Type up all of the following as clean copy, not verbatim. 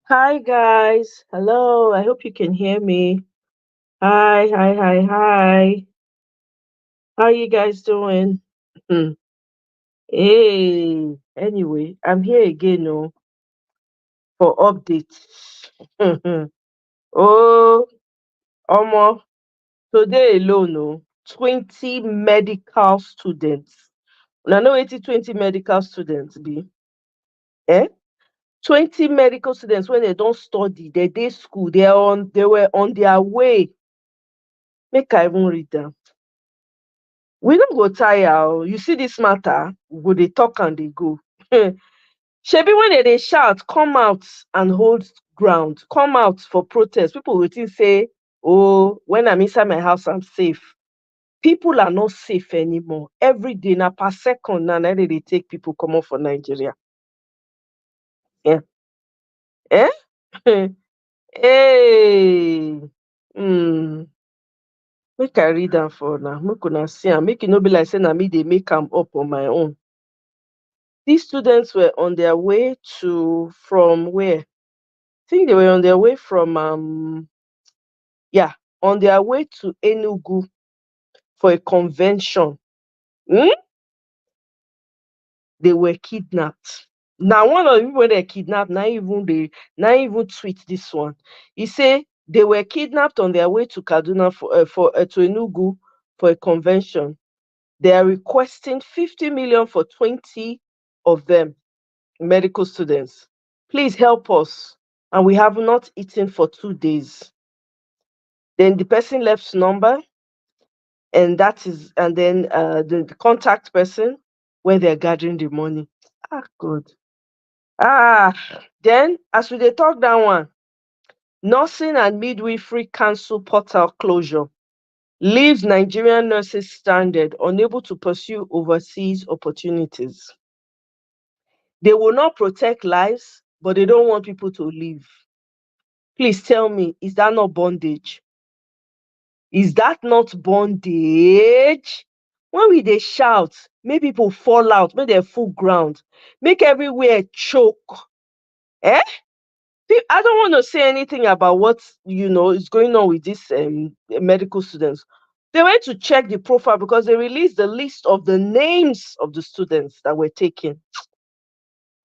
Hi guys. Hello. I hope you can hear me. Hi, hi, hi, hi. How you guys doing? Hmm. Hey. Anyway, I'm here again for updates. Oh, Omo. Today alone, 20 medical students. Now know 20 medical students be. Eh? 20 medical students when they don't study, they day school, they were on their way. Make I even read them. We don't go tire you see this matter, we go dey talk and dey go. Shebi when they shout come out and hold ground, come out for protest, people will think say, oh, when I'm inside my house I'm safe. People are not safe anymore. Every day na per second na dey take people comot for Nigeria. Yeah. Eh? Hey. Hmm. Make I read am for now. Make una see am. Make e no be like say na me dey make am up on my own. These students were on their way to from where? I think they were on their way from yeah, on their way to Enugu for a convention. Hmm? They were kidnapped. Now one of the people they kidnapped, now even tweet this one. He say they were kidnapped on their way to Kaduna to Enugu for a convention. They are requesting 50 million for 20 of them, medical students. Please help us. And we have not eaten for 2 days. Then the person left number, and then the contact person where they're gathering the money. Ah, good. Ah, then as we dey talk that one, nursing and midwifery council portal closure leaves Nigerian nurses stranded, unable to pursue overseas opportunities. They will not protect lives, but they don't want people to leave. Please tell me, is that not bondage? Is that not bondage? When we dey shout, make people fall out, make dem full ground, make everywhere choke. Eh? I don't want to say anything about what is going on with these medical students. They went to check the profile because they released the list of the names of the students that were taken.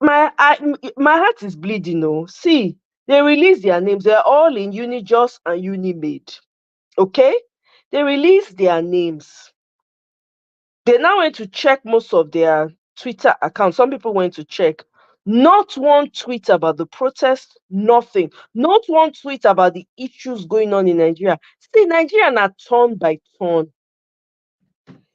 My heart is bleeding. Oh, see, they released their names. They're all in Unijust and Unimade. Okay, they released their names. They now went to check most of their Twitter accounts. Some people went to check. Not one tweet about the protest, nothing. Not one tweet about the issues going on in Nigeria. See, Nigeria na turn by turn.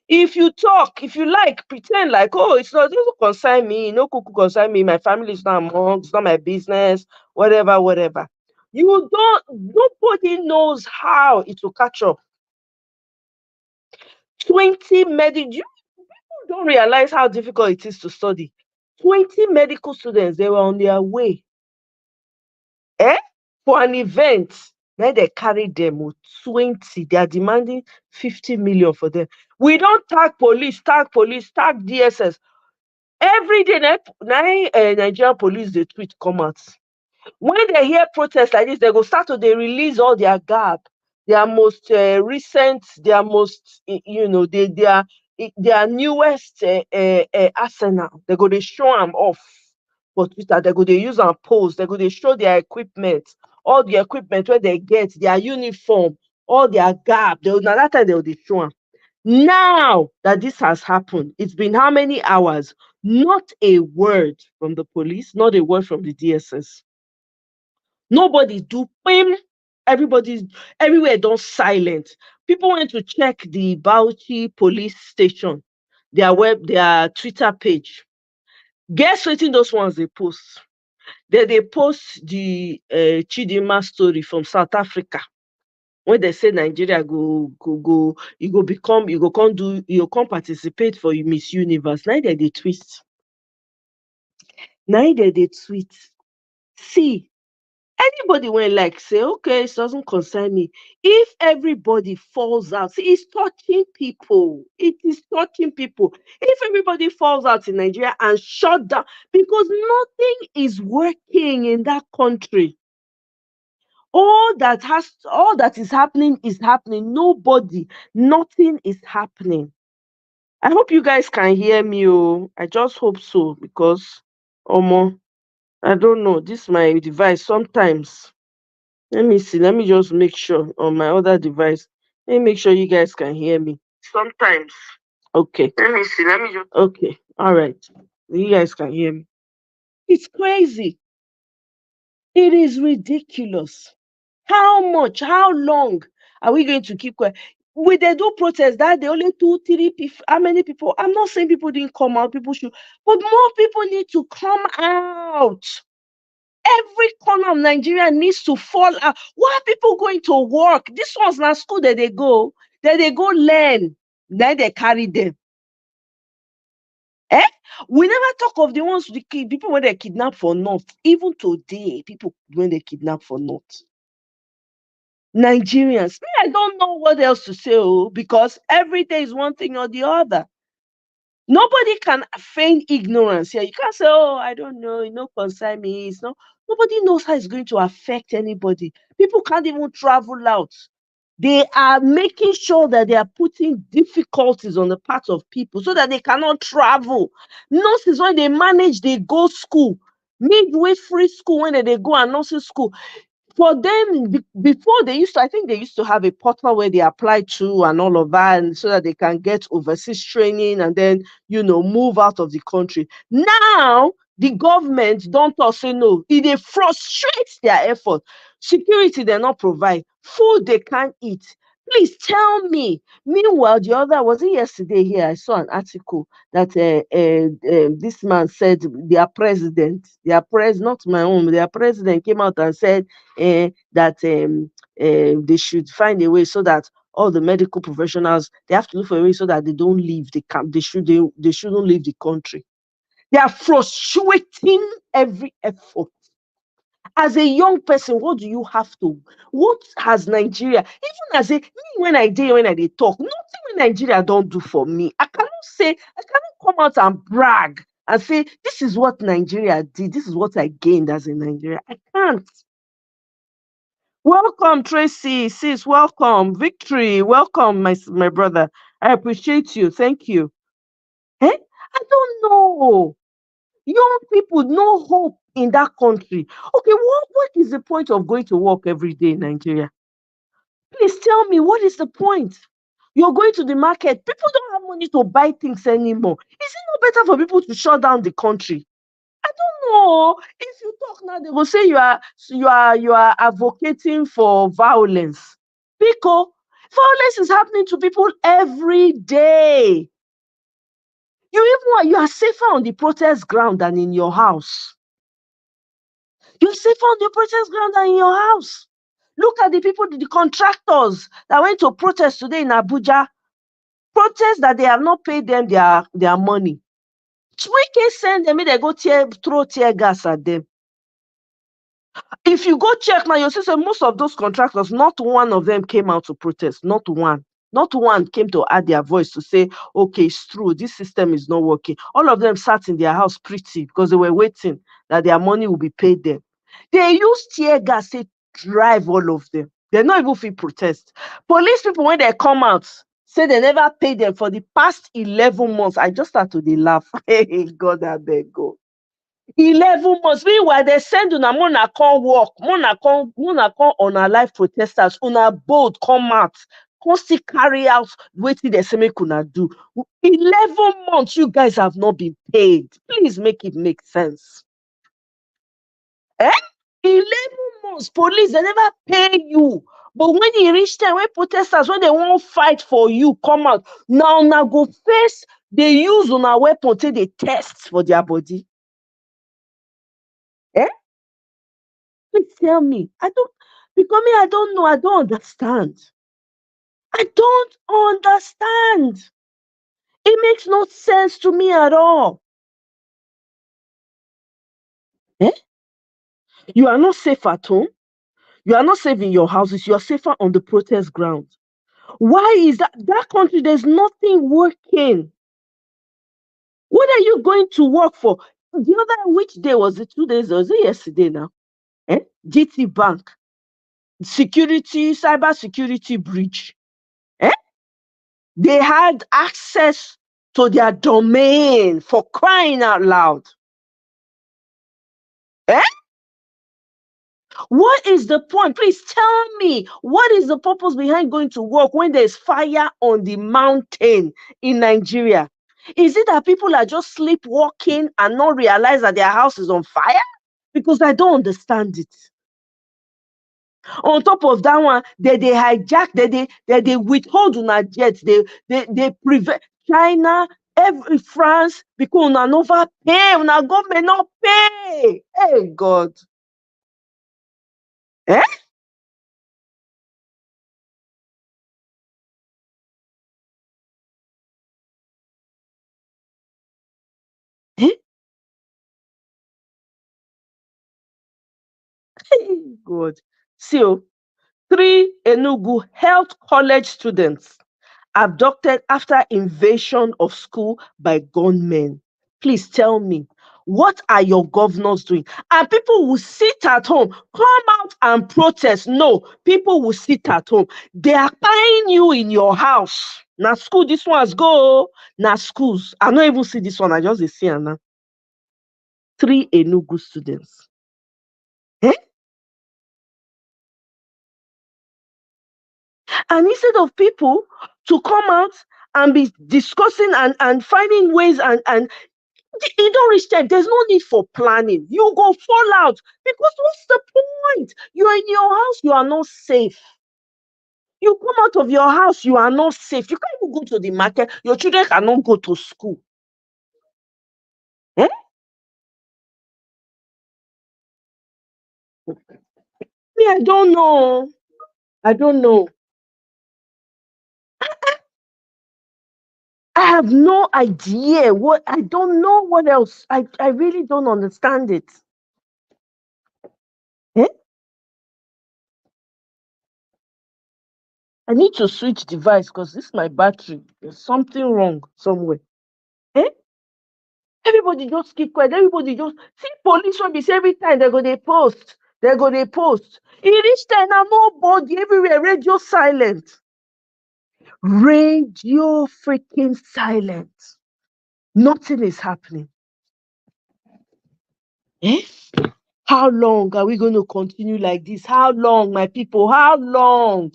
If you talk, if you like, pretend like, oh, it doesn't concern me, no kuku concern me, my family is not among, it's not my business, whatever, whatever. Nobody knows how it will catch up. 20 medical, you don't realize how difficult it is to study. 20 medical students, they were on their way for an event. Now they carry them with 20. They are demanding 50 million for them. We don't tag police, tag DSS. Every day, Nigerian police, they tweet come out. When they hear protests like this, they go start to they release all their gap, their most recent, their most, their newest arsenal. They go they show them off for Twitter. They go they use and post. They go they show their equipment, all the equipment where they get their uniform, all their gap. Now that time they will they show them. Now that this has happened, it's been how many hours? Not a word from the police, not a word from the DSS. Nobody do pim. Everybody's everywhere don't silent. People went to check the Bauchi police station, their Twitter page. Guess what those ones they post? They post the Chidinma story from South Africa. When they say Nigeria go, you go come participate for Miss Universe. Now they twist. Now they tweet. See, Anybody when like say, okay, it doesn't concern me. If everybody falls out, see, it's touching people. It is touching people. If everybody falls out in Nigeria and shut down, because nothing is working in that country. All that is happening is happening. Nobody, nothing is happening. I hope you guys can hear me. Oh, I just hope so because, Omo, I don't know. This my device sometimes. Let me see. Let me just make sure on my other device. Let me make sure you guys can hear me. Sometimes. Okay. Let me see. Let me just. Okay. All right. You guys can hear me. It's crazy. It is ridiculous. How much? How long are we going to keep quiet? Will they do protest that they only two, three people? How many people? I'm not saying people didn't come out. People should, but more people need to come out. Every corner of Nigeria needs to fall out. Why are people going to work? This one's not school that they go. That they go learn. Then they carry them. Eh? We never talk of the ones, the people when they kidnap for North. Even today, people when they kidnap for North. Nigerians. Me, I don't know what else to say, because every day is one thing or the other. Nobody can feign ignorance here. You can't say, "Oh, I don't know, it no concern me." It's not. Nobody knows how it's going to affect anybody. People can't even travel out. They are making sure that they are putting difficulties on the part of people so that they cannot travel. Nurses, when they manage, they go school. Midwifery school, when they go and nursing school. For them, before they used to, I think they used to have a portal where they apply to and all of that, and so that they can get overseas training and then, move out of the country. Now, the government don't talk say no. It frustrates their effort. Security they not provide, food they can't eat. Please tell me. Meanwhile, the other was it yesterday here? I saw an article that this man said not my own, their president came out and said that they should find a way so that all the medical professionals they have to look for a way so that they don't leave the camp. They shouldn't leave the country. They are frustrating every effort. As a young person, what do you have to? What has Nigeria? Even as a me when I did talk, nothing when Nigeria don't do for me. I cannot come out and brag and say this is what Nigeria did. This is what I gained as a Nigeria. I can't. Welcome, Tracy. Sis, welcome. Victory, welcome, my brother. I appreciate you. Thank you. Eh? I don't know. Young people, no hope in that country. Okay, what is the point of going to work every day in Nigeria? Please tell me, what is the point? You're going to the market. People don't have money to buy things anymore. Is it not better for people to shut down the country? I don't know. If you talk now, they will say you are advocating for violence. Because violence is happening to people every day. You are safer on the protest ground than in your house. You're safer on the protest ground than in your house. Look at the people, the contractors that went to protest today in Abuja. Protest that they have not paid them their money. We can send them, they go throw tear gas at them. If you go check now, you'll see say most of those contractors, not one of them came out to protest. Not one. Not one came to add their voice to say, okay, it's true, this system is not working. All of them sat in their house pretty because they were waiting that their money will be paid them. They use tear gas to drive all of them. They're not even fit protest. Police people, when they come out, say they never paid them for the past 11 months. I just start to dey laugh. Hey, God, I beg go. 11 months. Meanwhile, they send una mona come work, mona come on our live protesters, una bold come out, come still carry out wetin they say make una do. 11 months you guys have not been paid. Please make it make sense. Eh? 11 months, police, they never pay you. But when e reach time, when protesters, when they won't fight for you, come out. Now go face, they use una weapon till they test for their body. Eh? Please tell me. I don't because me, I don't know. I don't understand. I don't understand. It makes no sense to me at all. Eh? You are not safe at home. You are not safe in your houses. You are safer on the protest ground. Why is that country? There's nothing working. What are you going to work for? The other, which day was it? 2 days, or was it yesterday now? GT Bank cyber security breach. Eh? They had access to their domain, for crying out loud. Eh? What is the point? Please tell me, what is the purpose behind going to work when there's fire on the mountain in Nigeria? Is it that people are just sleepwalking and not realize that their house is on fire? Because I don't understand it. On top of that one, they hijack, they withhold on our jets, they prevent China, every France, because una never pay, una government not pay. Hey God. Eh? Eh? Hey God. So 3 Enugu Health College students abducted after invasion of school by gunmen. Please tell me, what are your governors doing? And people will sit at home, come out and protest. No, people will sit at home. They are tying you in your house. Now school, this one's go. Now schools. I don't even see this one. I just see it now. 3 Enugu students. Eh? And instead of people to come out and be discussing and finding ways and you don't reach there. There's no need for planning. You go fall out because what's the point? You are in your house, you are not safe. You come out of your house, you are not safe. You can't even go to the market. Your children cannot go to school. Eh? Me, I don't know. I don't know. I have no idea what I don't know what else. I really don't understand it. Eh? I need to switch device because this is my battery. There's something wrong somewhere. Eh? Everybody just keep quiet. Everybody just see police will be say every time they go they post. They go they post. It reach time now, nobody everywhere. Radio silent. Radio freaking silent. Nothing is happening. Eh? How long are we going to continue like this? How long, my people? How long?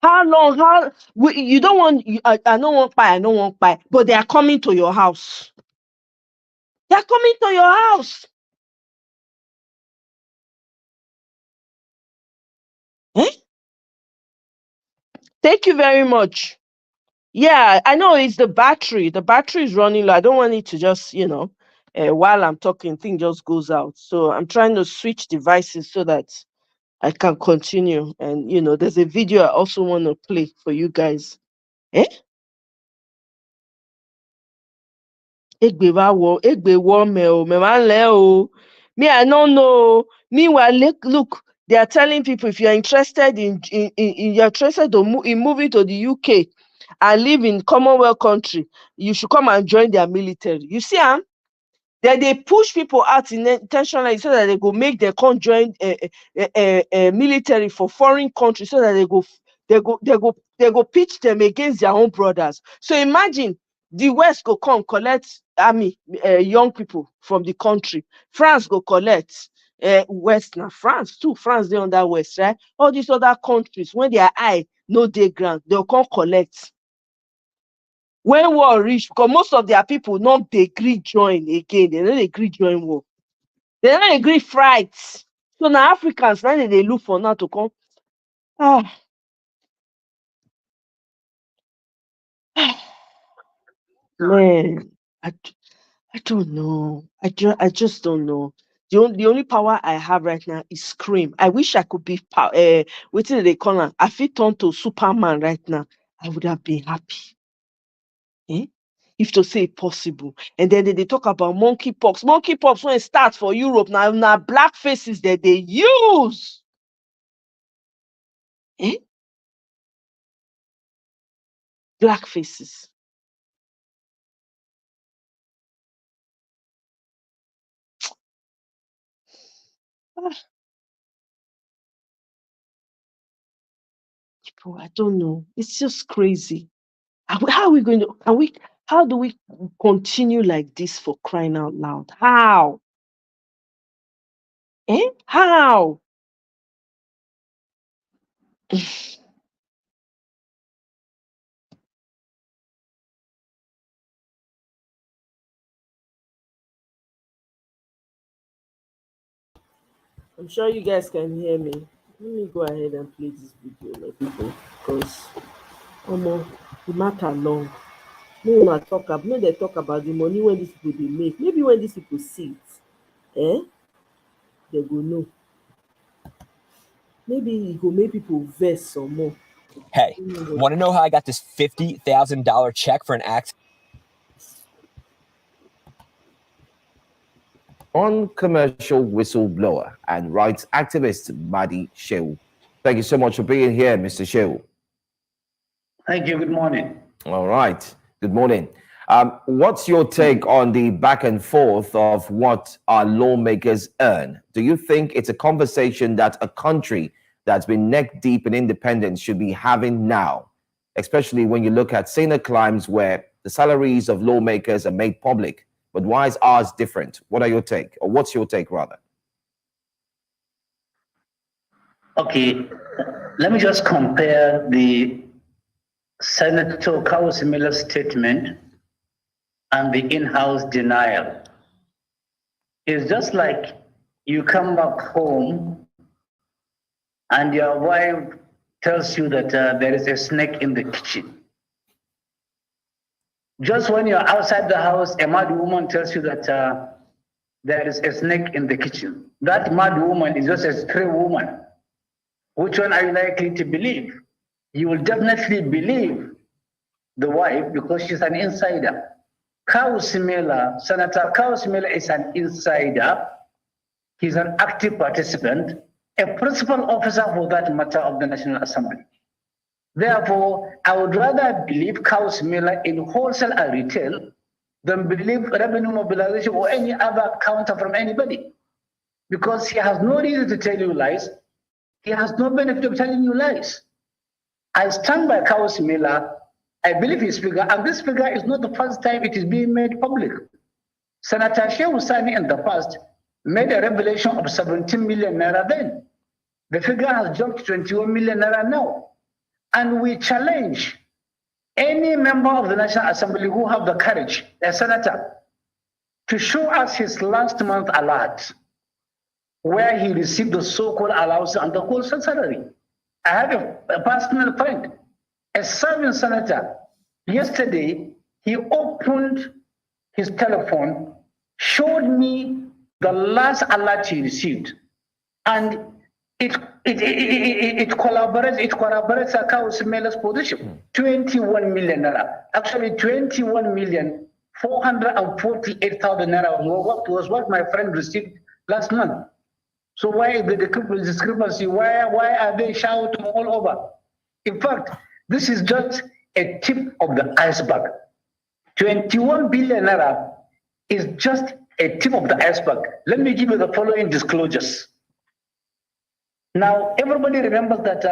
How long? You don't want? I don't want pie. I don't want pie. But they are coming to your house. They are coming to your house. Eh? Thank you very much. Yeah, I know it's the battery. The battery is running low. I don't want it to just, while I'm talking, thing just goes out. So I'm trying to switch devices so that I can continue. And there's a video I also want to play for you guys. Eh? Egbe wa wo, egbe wo me ma le o. Me, I don't know. Meanwhile, look, they are telling people if you're interested you're interested in moving to the UK and live in Commonwealth country, you should come and join their military. You see, that they push people out intentionally so that they go make them come join military for foreign countries so that they go pitch them against their own brothers. So imagine the West go come collect army young people from the country. France go collect West now. France too. France they under West, right? All these other countries when their eye no dey ground, they'll come collect. When war reach, because most of their people not dey gree join again, they no dey gree join war, they no dey gree fight. So now Africans now they look for now to come. Man, I don't know. I just don't know. The only power I have right now is scream. I wish I could be waiting they call am. I fit turn to Superman right now. I would have been happy. Eh? If to say possible. And then they talk about monkeypox. Monkeypox when it starts for Europe now black faces that they use. Eh? Black faces. Ah, people, I don't know. It's just crazy. How are we going to? How do we continue like this for crying out loud? How? Eh? How? I'm sure you guys can hear me. Let me go ahead and play this video, my people, because the matter long. Make they talk about the money when these people they make. Maybe when these people see it, they go know. Maybe it go make people vex some more. Hey, want to know how I got this $50,000 check for an accident? Commercial whistleblower and rights activist Madi Shehu. Thank you so much for being here, Mr. Shehu. Thank you. Good morning. All right. Good morning. What's your take on the back and forth of what our lawmakers earn? Do you think it's a conversation that a country that's been neck deep in independence should be having now, especially when you look at Senate climbs where the salaries of lawmakers are made public? But why is ours different? What are your take, or what's your take rather? Okay, let me just compare the Senator Kawusi Miller's statement and the in-house denial. It's just like you come back home and your wife tells you that there is a snake in the kitchen. Just when you're outside the house, a mad woman tells you that there is a snake in the kitchen. That mad woman is just a stray woman. Which one are you likely to believe? You will definitely believe the wife because she's an insider. Kawusi Miller, Senator Kawusi Miller is an insider. He's an active participant, a principal officer for that matter of the National Assembly. Therefore, I would rather believe Kawusi Miller in wholesale and retail than believe revenue mobilization or any other counter from anybody. Because he has no reason to tell you lies. He has no benefit of telling you lies. I stand by Kawusi Miller. I believe his figure, and this figure is not the first time it is being made public. Senator Shehu Sani in the past made a revelation of 17 million naira then. The figure has jumped to 21 million naira now. And we challenge any member of the National Assembly who have the courage, a senator, to show us his last month alert, where he received the so-called allowance and the whole salary. I have a personal friend, a serving senator. Yesterday, he opened his telephone, showed me the last alert he received, and it corroborates Kawusi Miller's position. 21 million naira. Actually, 21,448,000 naira was what my friend received last month. So why is the discrepancy? Why are they shouting all over? In fact, this is just a tip of the iceberg. 21 billion naira is just a tip of the iceberg. Let me give you the following disclosures. Now, everybody remembers that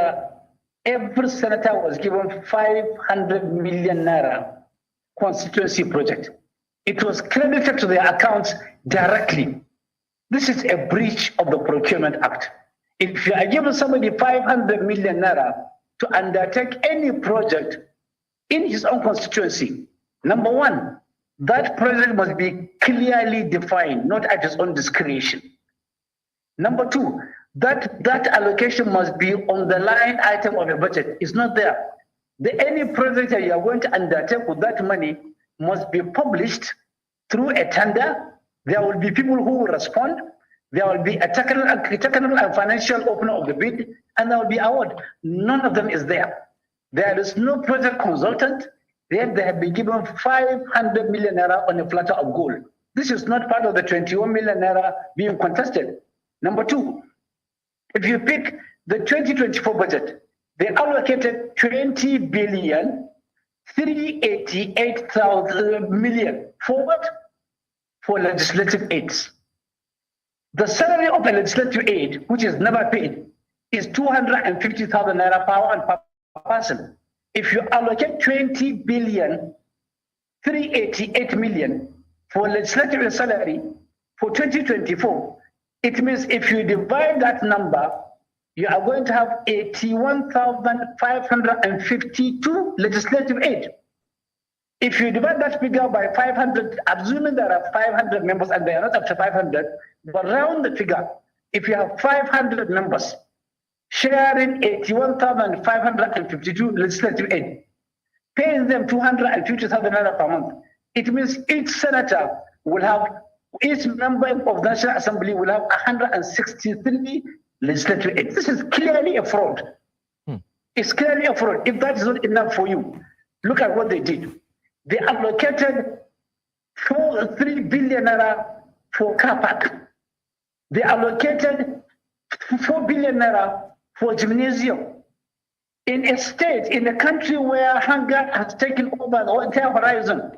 every senator was given 500 million naira constituency project. It was credited to their accounts directly. This is a breach of the Procurement Act. If you are giving somebody 500 million naira to undertake any project in his own constituency, number one, that project must be clearly defined, not at his own discretion. Number two, that allocation must be on the line item of a budget. It's not there. Any project that you are going to undertake with that money must be published through a tender. There will be people who will respond. There will be a technical and financial opening of the bid, and there will be award. None of them is there. There is no project consultant. They have been given 500 million naira on a platter of gold. This is not part of the 21 million naira being contested. Number two, if you pick the 2024 budget, They allocated 20 billion 388,000 million for what? For legislative aids. The salary of a legislative aid, which is never paid, is 250,000 naira per person. If you allocate 20 billion 388 million for legislative salary for 2024, it means if you divide that number, you are going to have 81,552 legislative aid. If you divide that figure by 500, assuming there are 500 members and they are not up to 500, but round the figure, if you have 500 members sharing 81,552 legislative aid, paying them 250,000 naira per month, it means each senator will have, each member of the National Assembly will have 163 legislative aid. This is clearly a fraud. It's clearly a fraud. If that is not enough for you, look at what they did. They allocated 3 billion naira for car park. They allocated 4 billion naira for gymnasium. In a state, in a country where hunger has taken over the entire horizon,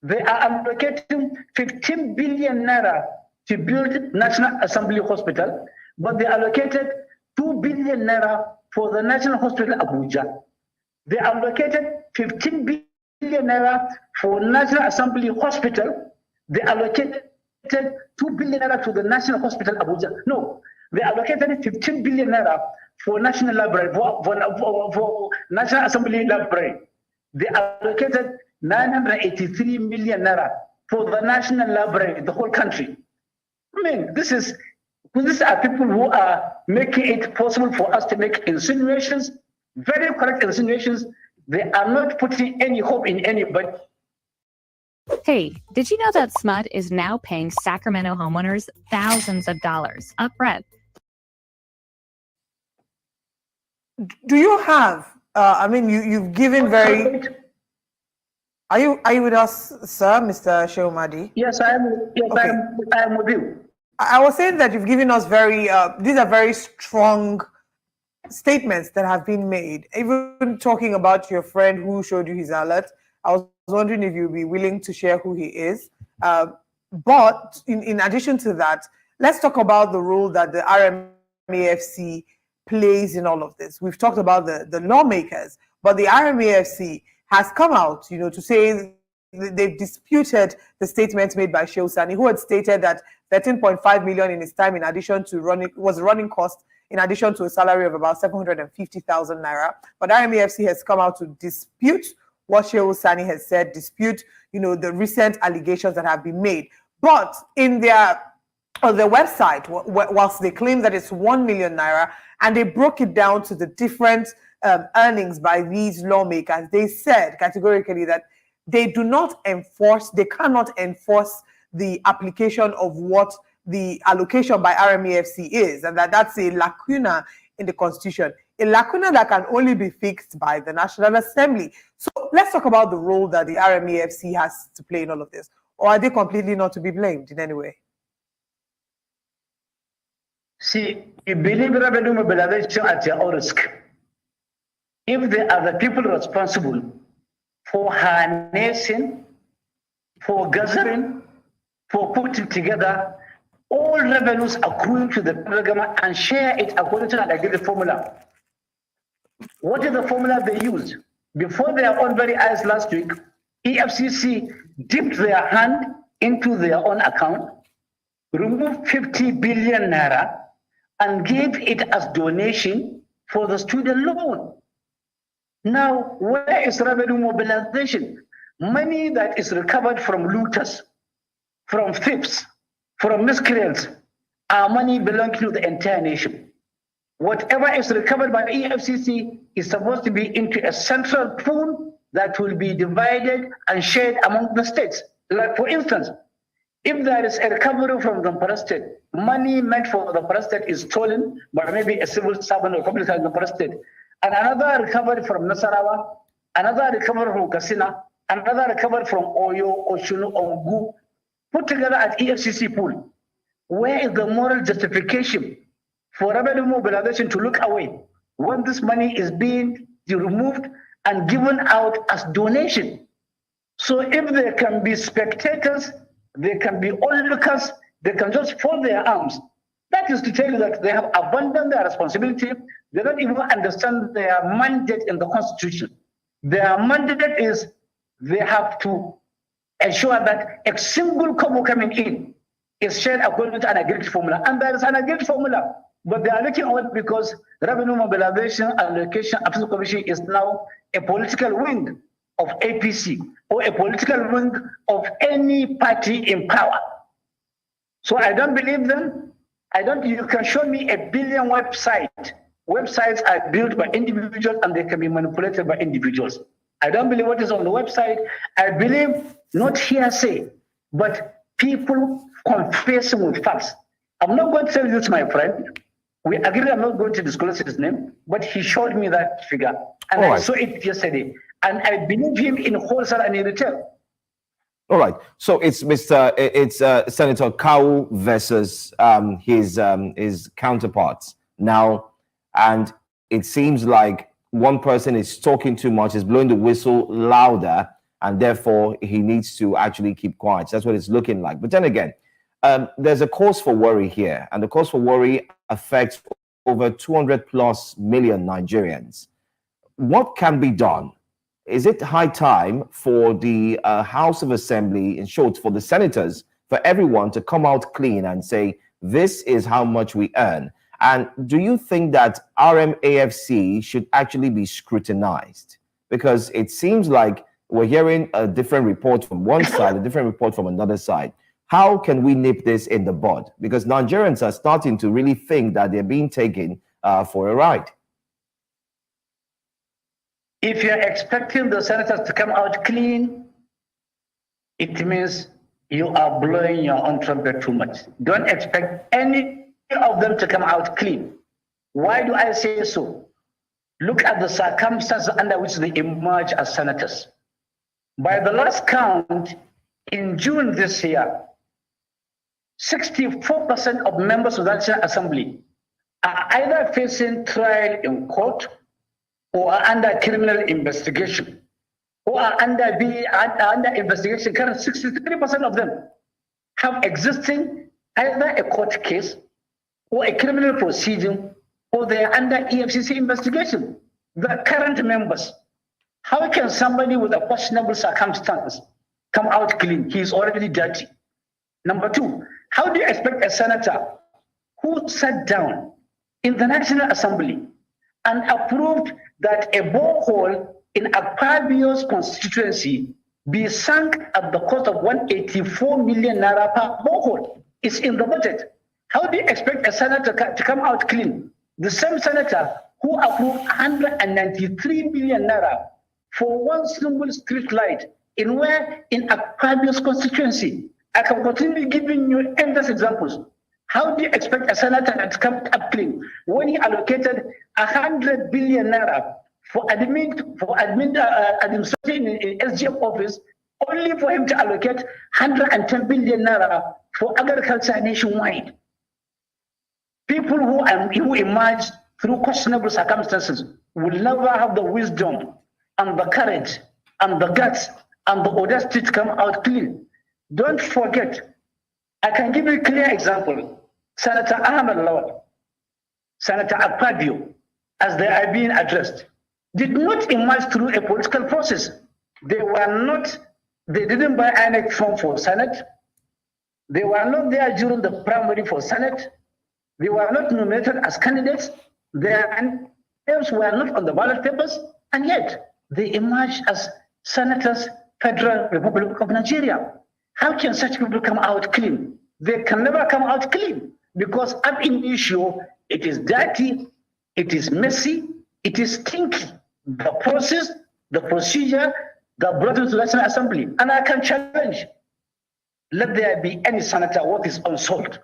they are allocating 15 billion naira to build National Assembly Hospital, but they allocated 2 billion naira for the National Hospital Abuja. They allocated 15 billion naira for National Assembly Hospital. They allocated 2 billion naira to the National Hospital Abuja. No, they allocated 15 billion naira for National Library, for National Assembly Library. They allocated 983 million naira for the National Library, the whole country. I mean, these are people who are making it possible for us to make insinuations, very correct insinuations. They are not putting any hope in anybody. Hey, did you know that SMUD is now paying Sacramento homeowners thousands of dollars upfront? Do you have, I mean, you've given very... Are you with us, sir, Mr. Shehu Mahdi? Yes, I am. Yes, okay. I am with you. I was saying that you've given us very, these are very strong statements that have been made. Even talking about your friend who showed you his alert, I was wondering if you'd be willing to share who he is. But in addition to that, let's talk about the role that the RMAFC plays in all of this. We've talked about the lawmakers, but the RMAFC has come out, to say they've disputed the statements made by Shehu Sani, who had stated that 13.5 million in his time, in addition to running cost, in addition to a salary of about 750,000 naira. But RMAFC has come out to dispute what Shehu Sani has said, dispute, the recent allegations that have been made. But on their website, whilst they claim that it's 1 million naira, and they broke it down to the different earnings by these lawmakers, they said categorically that they cannot enforce the application of what the allocation by RMAFC is, and that's a lacuna in the Constitution, a lacuna that can only be fixed by the National Assembly. So let's talk about the role that the RMAFC has to play in all of this. Or are they completely not to be blamed in any way? See, you believe revenue mobilization at your own risk. If they are the people responsible for harnessing, for gathering, for putting together all revenues accruing to the federal government and share it according to an agreed formula. What is the formula they used? Before their own very eyes last week, EFCC dipped their hand into their own account, removed 50 billion naira, and gave it as donation for the student loan. Now, where is revenue mobilization? Money that is recovered from looters, from thieves, from miscreants, our money belongs to the entire nation. Whatever is recovered by EFCC is supposed to be into a central pool that will be divided and shared among the states. Like, for instance, if there is a recovery from the Zamfara state, money meant for the Zamfara state is stolen by maybe a civil servant or public in the Zamfara state, and another recovery from Nasarawa, another recovery from Katsina, another recovery from Oyo, Oshunu, Ogu, put together at EFCC pool. Where is the moral justification for revenue mobilization to look away when this money is being removed and given out as donation. So if there can be spectators, there can be onlookers, they can just fold their arms. That is to tell you that they have abandoned their responsibility. They don't even understand their mandate in the Constitution. Their mandate is they have to ensure that a single kobo coming in is shared according to an agreed formula. And there is an agreed formula, but they are looking at it because revenue mobilization allocation appeal commission is now a political wing of APC or a political wing of any party in power. So I don't believe them. You can show me a billion websites. Websites are built by individuals and they can be manipulated by individuals. I don't believe what is on the website. I believe not hearsay, but people confessing with facts. I'm not going to tell you this, my friend. We agreed I'm not going to disclose his name, but he showed me that figure. And I saw it yesterday. And I believe him in wholesale and in retail. All right. So it's Senator Kawu versus his counterparts now, and it seems like one person is talking too much, is blowing the whistle louder, and therefore he needs to actually keep quiet. That's what it's looking like. But then again, there's a cause for worry here, and the cause for worry affects over 200 plus million Nigerians. What can be done? Is it high time for the House of Assembly, in short, for the senators, for everyone to come out clean and say, this is how much we earn? And do you think that RMAFC should actually be scrutinized? Because it seems like we're hearing a different report from one side, a different report from another side. How can we nip this in the bud? Because Nigerians are starting to really think that they're being taken for a ride. If you're expecting the senators to come out clean, it means you are blowing your own trumpet too much. Don't expect any of them to come out clean. Why do I say so? Look at the circumstances under which they emerge as senators. By the last count, in June this year, 64% of members of the National Assembly are either facing trial in court or are under criminal investigation, or are under investigation. Current 63% of them have existing either a court case or a criminal proceeding, or they are under EFCC investigation. The current members, how can somebody with a questionable circumstance come out clean? He is already dirty. Number two, how do you expect a senator who sat down in the National Assembly and approved that a borehole in Akpabio's constituency be sunk at the cost of 184 million naira per borehole? It's in the budget. How do you expect a senator to come out clean? The same senator who approved 193 million naira for one single street light in Akpabio's constituency. I can continue giving you endless examples. How do you expect a senator to come up clean when he allocated 100 billion naira for administration in SGF office, only for him to allocate 110 billion naira for agriculture nationwide? People who emerge through questionable circumstances will never have the wisdom and the courage and the guts and the audacity to come out clean. Don't forget, I can give you a clear example. Senator Ahmed Lawal, Senator Akpabio, as they are being addressed, did not emerge through a political process. They didn't buy INEC form for Senate. They were not there during the primary for Senate. They were not nominated as candidates. Their names were not on the ballot papers, and yet they emerged as senators, Federal Republic of Nigeria. How can such people come out clean? They can never come out clean because ab initio, it is dirty, it is messy, it is stinky. The process, the procedure, the brought into the National Assembly. And I can challenge, let there be any senator worth his own salt,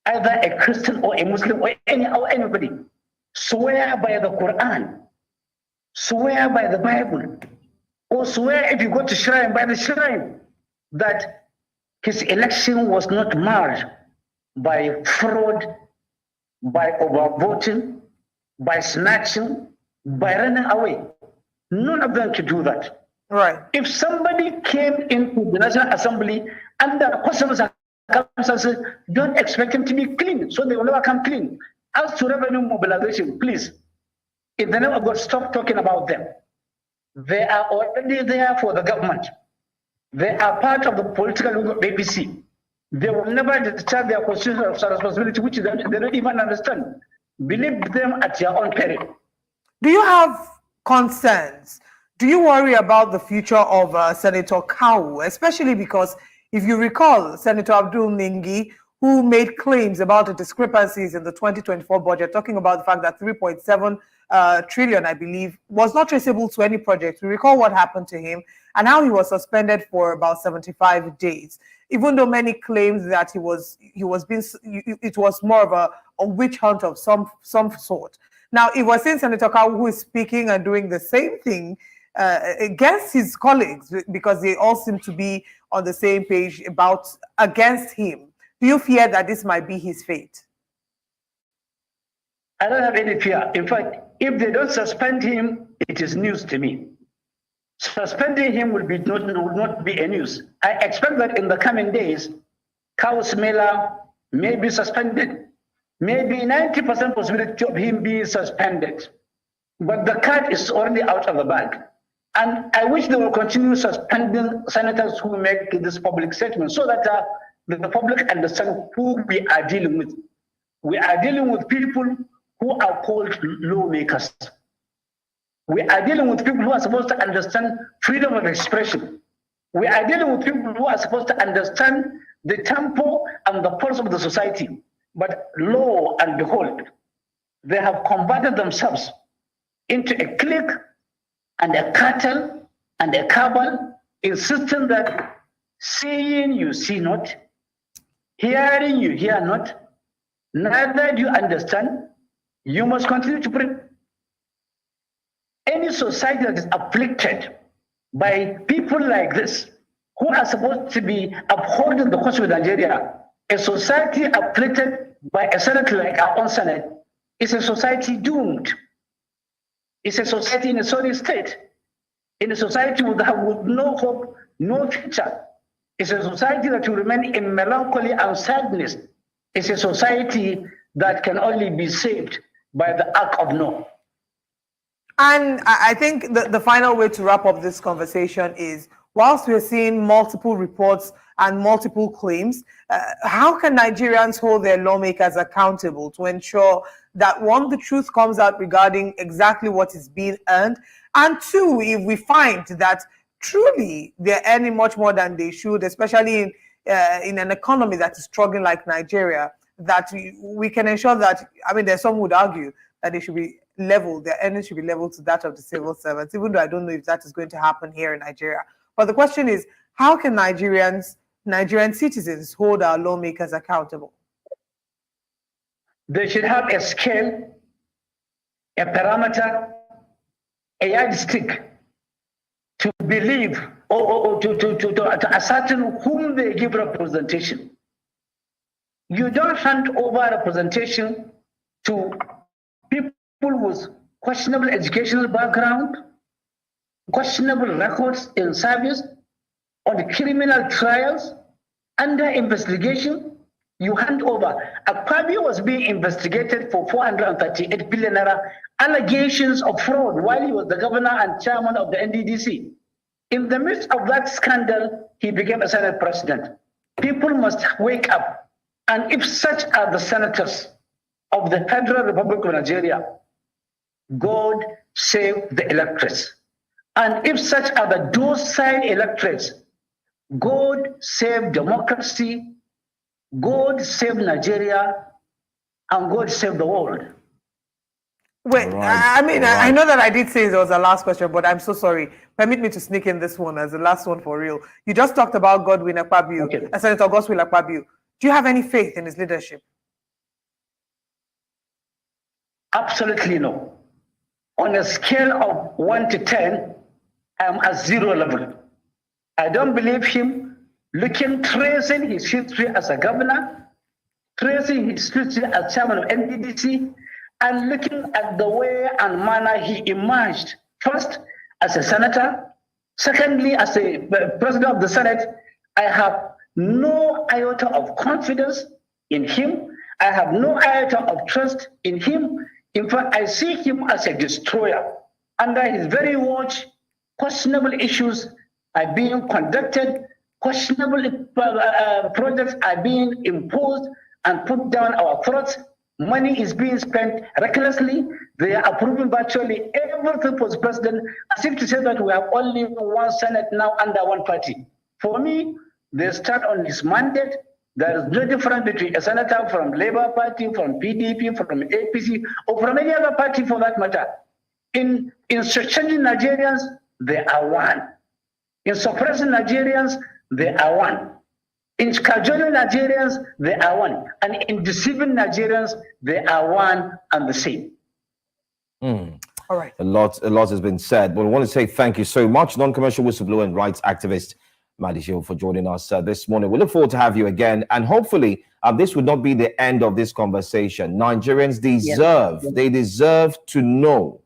either a Christian or a Muslim or anybody, swear by the Quran, swear by the Bible, or swear if you go to shrine by the shrine, that his election was not marred by fraud, by overvoting, by snatching, by running away. None of them could do that. Right. If somebody came into the National Assembly under questionable circumstances, don't expect him to be clean, so they will never come clean. As to revenue mobilization, please, in the name of God, stop talking about them. They are already there for the government. They are part of the political ABC. They will never discharge their constitutional responsibility, which they don't even understand. Believe them at your own peril. Do you have concerns? Do you worry about the future of Senator Kawu, especially because if you recall, Senator Abdul Ningi, who made claims about the discrepancies in the 2024 budget, talking about the fact that 3.7 trillion, I believe, was not traceable to any project. We recall what happened to him and how he was suspended for about 75 days. Even though many claims that it was more of a witch hunt of some sort. Now, it was Senator Kawu who is speaking and doing the same thing against his colleagues, because they all seem to be on the same page against him. Do you fear that this might be his fate? I don't have any fear. In fact, if they don't suspend him, it is news to me. Suspending him will not be a news. I expect that in the coming days, Kawu's Mela may be suspended. Maybe 90% possibility of him being suspended. But the cat is already out of the bag. And I wish they will continue suspending senators who make this public statement so that the public understand who we are dealing with. We are dealing with people who are called lawmakers. We are dealing with people who are supposed to understand freedom of expression. We are dealing with people who are supposed to understand the tempo and the pulse of the society. But lo and behold, they have converted themselves into a clique and a cartel and a cabal, insisting that seeing you see not, hearing you hear not, neither do you understand, you must continue to pray. Any society that is afflicted by people like this, who are supposed to be upholding the Constitution of Nigeria, a society afflicted by a Senate like our own Senate, is a society doomed. It's a society in a sorry state. In a society with no hope, no future. It's a society that will remain in melancholy and sadness. It's a society that can only be saved by the Ark of Noah. And I think the final way to wrap up this conversation is, whilst we're seeing multiple reports and multiple claims, how can Nigerians hold their lawmakers accountable to ensure that, one, the truth comes out regarding exactly what is being earned, and two, if we find that truly they're earning much more than they should, especially in an economy that is struggling like Nigeria, that we can ensure that, I mean, there's some who would argue that they should be leveled, their earnings should be leveled to that of the civil servants, even though I don't know if that is going to happen here in Nigeria. But the question is, how can Nigerian citizens hold our lawmakers accountable? They should have a scale, a parameter, a yardstick to believe or to ascertain whom they give representation. You don't hand over representation to people with questionable educational background, questionable records in service, on criminal trials, under investigation. You hand over. Akpabio was being investigated for 438 billion naira allegations of fraud while he was the governor and chairman of the NDDC. In the midst of that scandal, he became a Senate president. People must wake up. And if such are the senators of the Federal Republic of Nigeria, God save the electorates. And if such are the docile electorates, God save democracy, God save Nigeria, and God save the world. Wait, right. I mean, I know that I did say it was the last question, but I'm so sorry. Permit me to sneak in this one as the last one for real. You just talked about Godwin Akpabio, okay. Senator Godwin Akpabio. Do you have any faith in his leadership? Absolutely no. On a scale of 1 to 10, I'm at 0 level. I don't believe him tracing his history as a governor, tracing his history as chairman of NDDC. And looking at the way and manner he emerged, first as a senator, secondly as a president of the Senate, I have no iota of confidence in him. I have no iota of trust in him. In fact, I see him as a destroyer. Under his very watch, questionable issues are being conducted, questionable projects are being imposed and put down our throats. Money is being spent recklessly. They are approving virtually everything for the president, as if to say that we have only one Senate now under one party. For me, they start on his mandate. There is no difference between a senator from Labour Party, from PDP, from APC, or from any other party for that matter. In changing Nigerians, they are one. In suppressing Nigerians, they are one. In cajoling Nigerians, they are one. And in deceiving Nigerians, they are one and the same. All right. A lot has been said, but I want to say thank you so much, non-commercial whistleblower and rights activist Madi Shehu, for joining us this morning. We look forward to have you again, and hopefully this would not be the end of this conversation. Nigerians they deserve to know.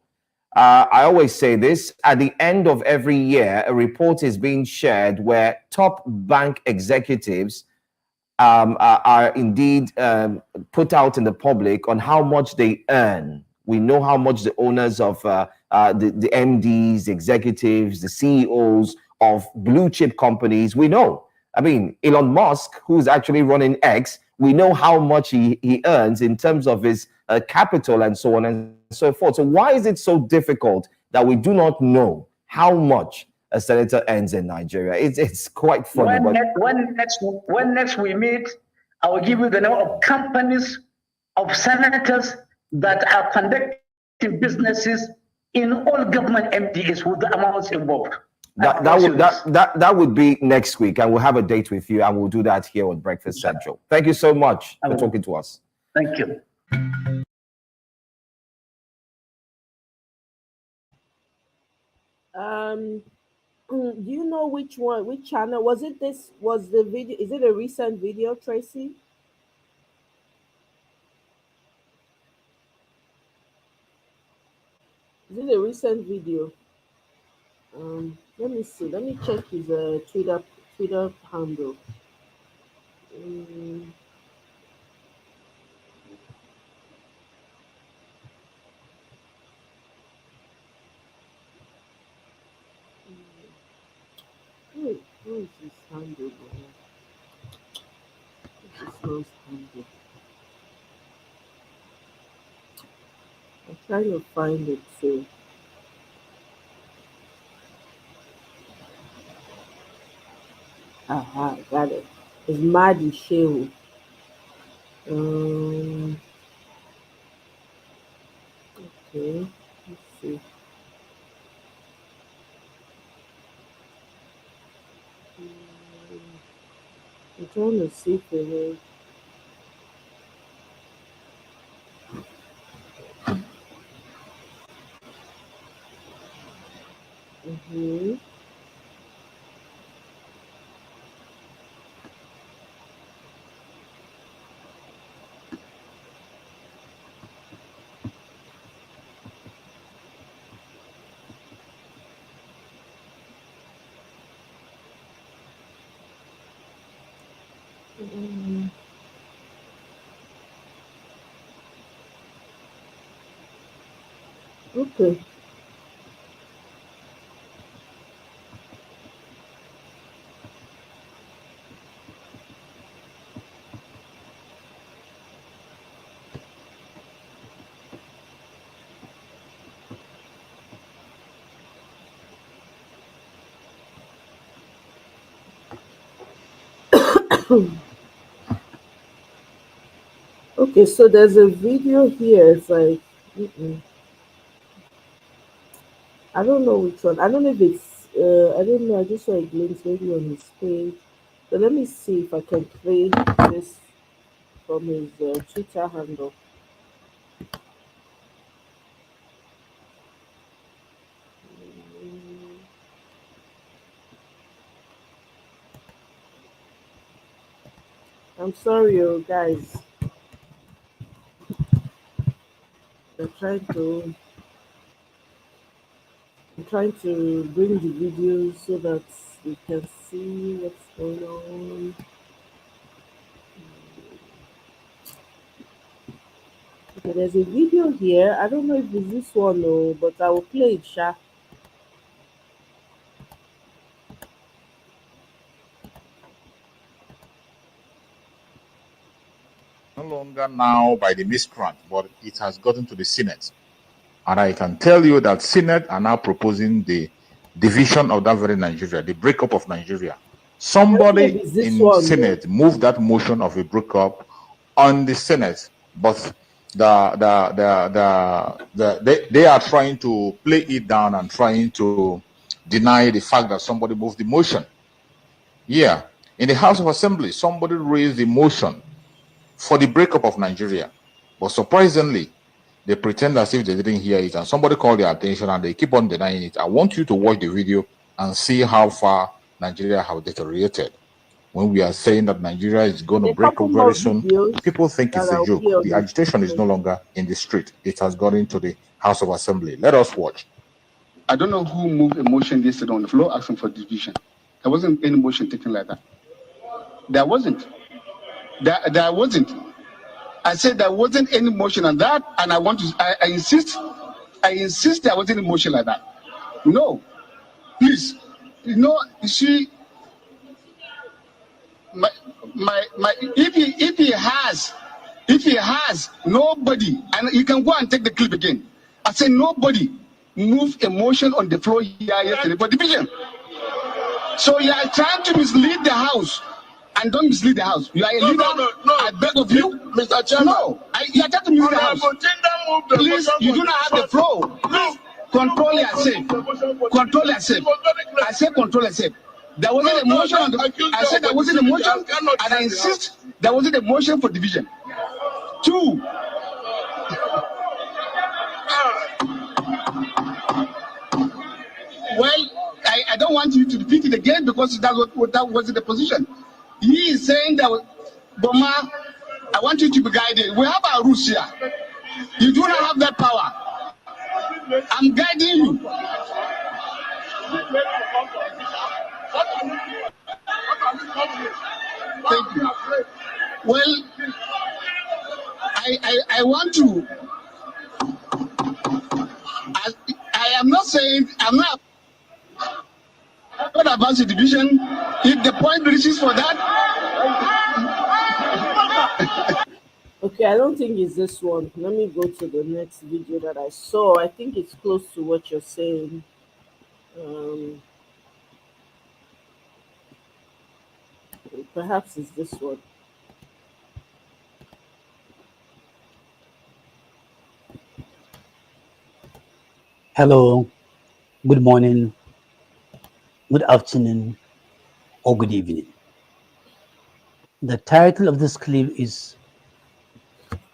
I always say this, at the end of every year, a report is being shared where top bank executives are indeed put out in the public on how much they earn. We know how much the owners of the MDs, the executives, the CEOs of blue chip companies, we know. I mean, Elon Musk, who's actually running X, we know how much he earns in terms of his capital and so on and so forth. So why is it so difficult that we do not know how much a senator earns in Nigeria? It's quite funny. When next we meet, I will give you the name of companies, of senators that are conducting businesses in all government MDAs with the amounts involved. That would be next week, and we'll have a date with you, and we'll do that here on Breakfast Central. Thank you so much for talking to us. Thank you. Do you know which channel was it? This was the video. Is it a recent video, Tracy? Is it a recent video? Let me see. Let me check his Twitter handle. Who is his handle? What's his handle? I'm trying to find it too. Aha, got it. It's Madi Shehu. Okay, let's see. I'm trying to see if it is. Okay. Okay, so there's a video here. It's like, I don't know which one. I don't know if it's, I don't know. I just saw a glimpse maybe on his page. So let me see if I can play this from his Twitter handle. I'm sorry, guys. I'm trying to bring the videos so that we can see what's going on. Okay, there's a video here. I don't know if it's this one or, but I will play it, Sha. No longer now by the miscreant, but it has gotten to the Senate. And I can tell you that Senate are now proposing the division of that very Nigeria, the breakup of Nigeria. Somebody in Senate moved that motion of a breakup on the Senate, but they are trying to play it down and trying to deny the fact that somebody moved the motion. Yeah, in the House of Assembly, somebody raised the motion for the breakup of Nigeria, but surprisingly, they pretend as if they didn't hear it, and somebody called their attention and they keep on denying it. I want you to watch the video and see how far Nigeria have deteriorated. When we are saying that Nigeria is going to break up very soon, people think it's a joke. The agitation is no longer in the street. It has gone into the House of Assembly. Let us watch. I don't know who moved a motion yesterday on the floor asking for division. There wasn't any motion taken like that. There wasn't. There wasn't. I said there wasn't any motion on that, and I insist there wasn't any motion like that. No, please, you see, if he has nobody, and you can go and take the clip again. I said nobody moved a motion on the floor here yesterday for division. So you are trying to mislead the House. And don't mislead the House. You are a leader. No. I beg of you, Mr. Chairman. No, you are trying to mislead the House. Please, you do not have the floor. Please, control yourself. Control yourself. I said control yourself. There wasn't a motion. I said there wasn't a motion, and I insist there wasn't a motion for division. 2. Well, I don't want you to repeat it again because that wasn't the position. He is saying that, Boma, I want you to be guided. We have our rules here. You do not have that power. I'm guiding you. Thank you. Well, I want to. I am not saying, I'm not. What about the division? If the point reaches for that. Okay, I don't think it's this one. Let me go to the next video that I saw. I think it's close to what you're saying. Perhaps it's this one. Hello, good morning, good afternoon, or good evening. The title of this clip is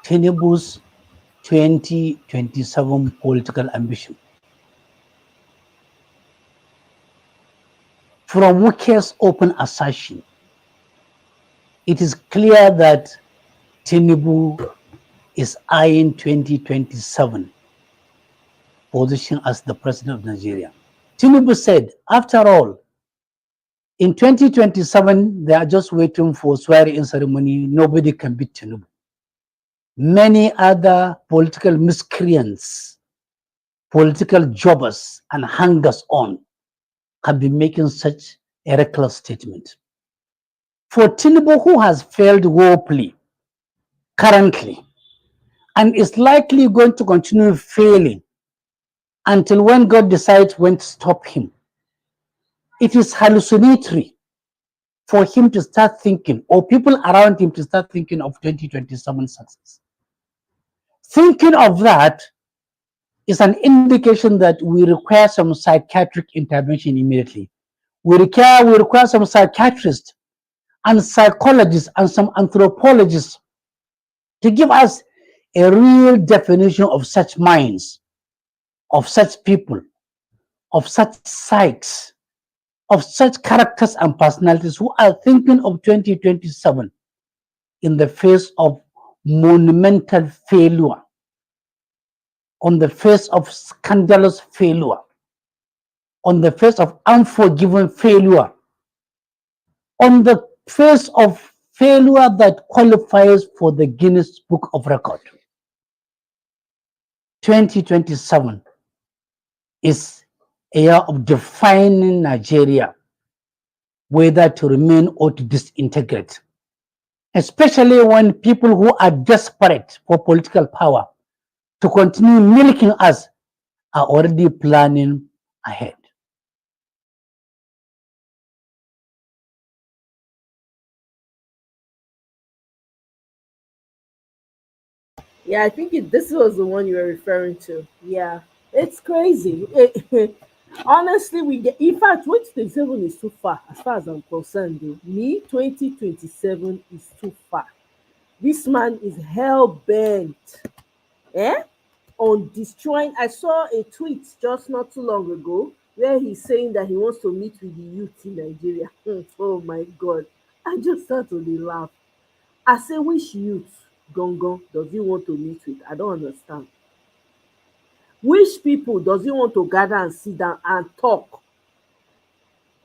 Tinubu's 2027 Political Ambition. From Wike's open assertion, it is clear that Tinubu is eyeing 2027 position as the president of Nigeria. Tinubu said, after all, in 2027, they are just waiting for swearing-in ceremony. Nobody can beat Tinubu. Many other political miscreants, political jobbers, and hangers-on have been making such a reckless statement. For Tinubu, who has failed woefully currently, and is likely going to continue failing until when God decides when to stop him, it is hallucinatory for him to start thinking, or people around him to start thinking of 2027 success. Thinking of that is an indication that we require some psychiatric intervention immediately. We require some psychiatrists and psychologists and some anthropologists to give us a real definition of such minds, of such people, of such psyches, of such characters and personalities who are thinking of 2027 in the face of monumental failure on the face of scandalous failure, on the face of unforgiven failure, on the face of failure that qualifies for the Guinness Book of Record. 2027 is a year of defining Nigeria, whether to remain or to disintegrate, especially when people who are desperate for political power to continue milking us are already planning ahead. Yeah, I think this was the one you were referring to. Yeah, it's crazy. Honestly, we get. In fact, 2027 is too far, as far as I'm concerned. Though. Me, 2027 is too far. This man is hell bent, on destroying. I saw a tweet just not too long ago where he's saying that he wants to meet with the youth in Nigeria. Oh my God! I just started to laugh. I say, which youth, Gongon, does he want to meet with? I don't understand. Which people does he want to gather and sit down and talk?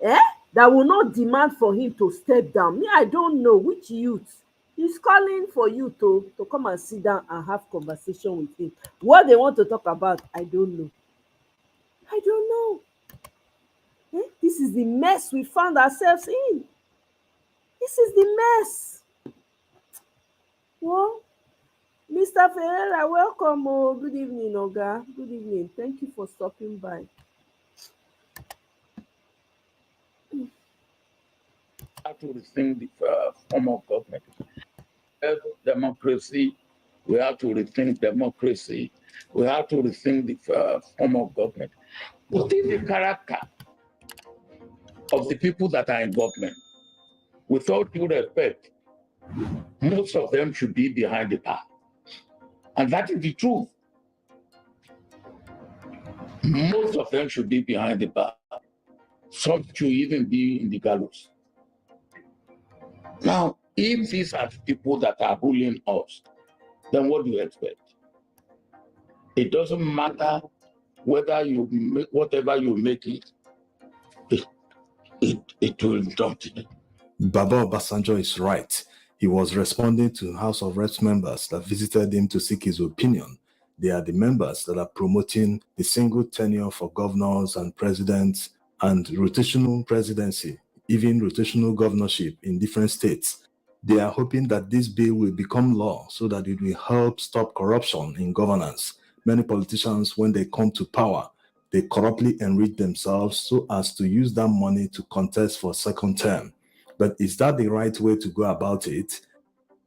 That will not demand for him to step down. Me, I don't know which youth. He's calling for you to come and sit down and have conversation with him. What they want to talk about, I don't know. I don't know. This is the mess we found ourselves in. This is the mess. Well, Mr. Ferreira, welcome. Oh, good evening, Oga. Good evening. Thank you for stopping by. Have to rethink the form of government. Democracy, we have to rethink democracy. We have to rethink the form of government. What is the character of the people that are in government? With all due respect, most of them should be behind the bar. And that is the truth. Most of them should be behind the bar. Some should even be in the gallows. Now, if these are the people that are ruling us, then what do you expect? It doesn't matter whether you make whatever you make it will not. Baba Obasanjo is right. He was responding to House of Reps members that visited him to seek his opinion. They are the members that are promoting the single tenure for governors and presidents and rotational presidency, even rotational governorship in different states. They are hoping that this bill will become law so that it will help stop corruption in governance. Many politicians, when they come to power, they corruptly enrich themselves so as to use that money to contest for second term. But is that the right way to go about it?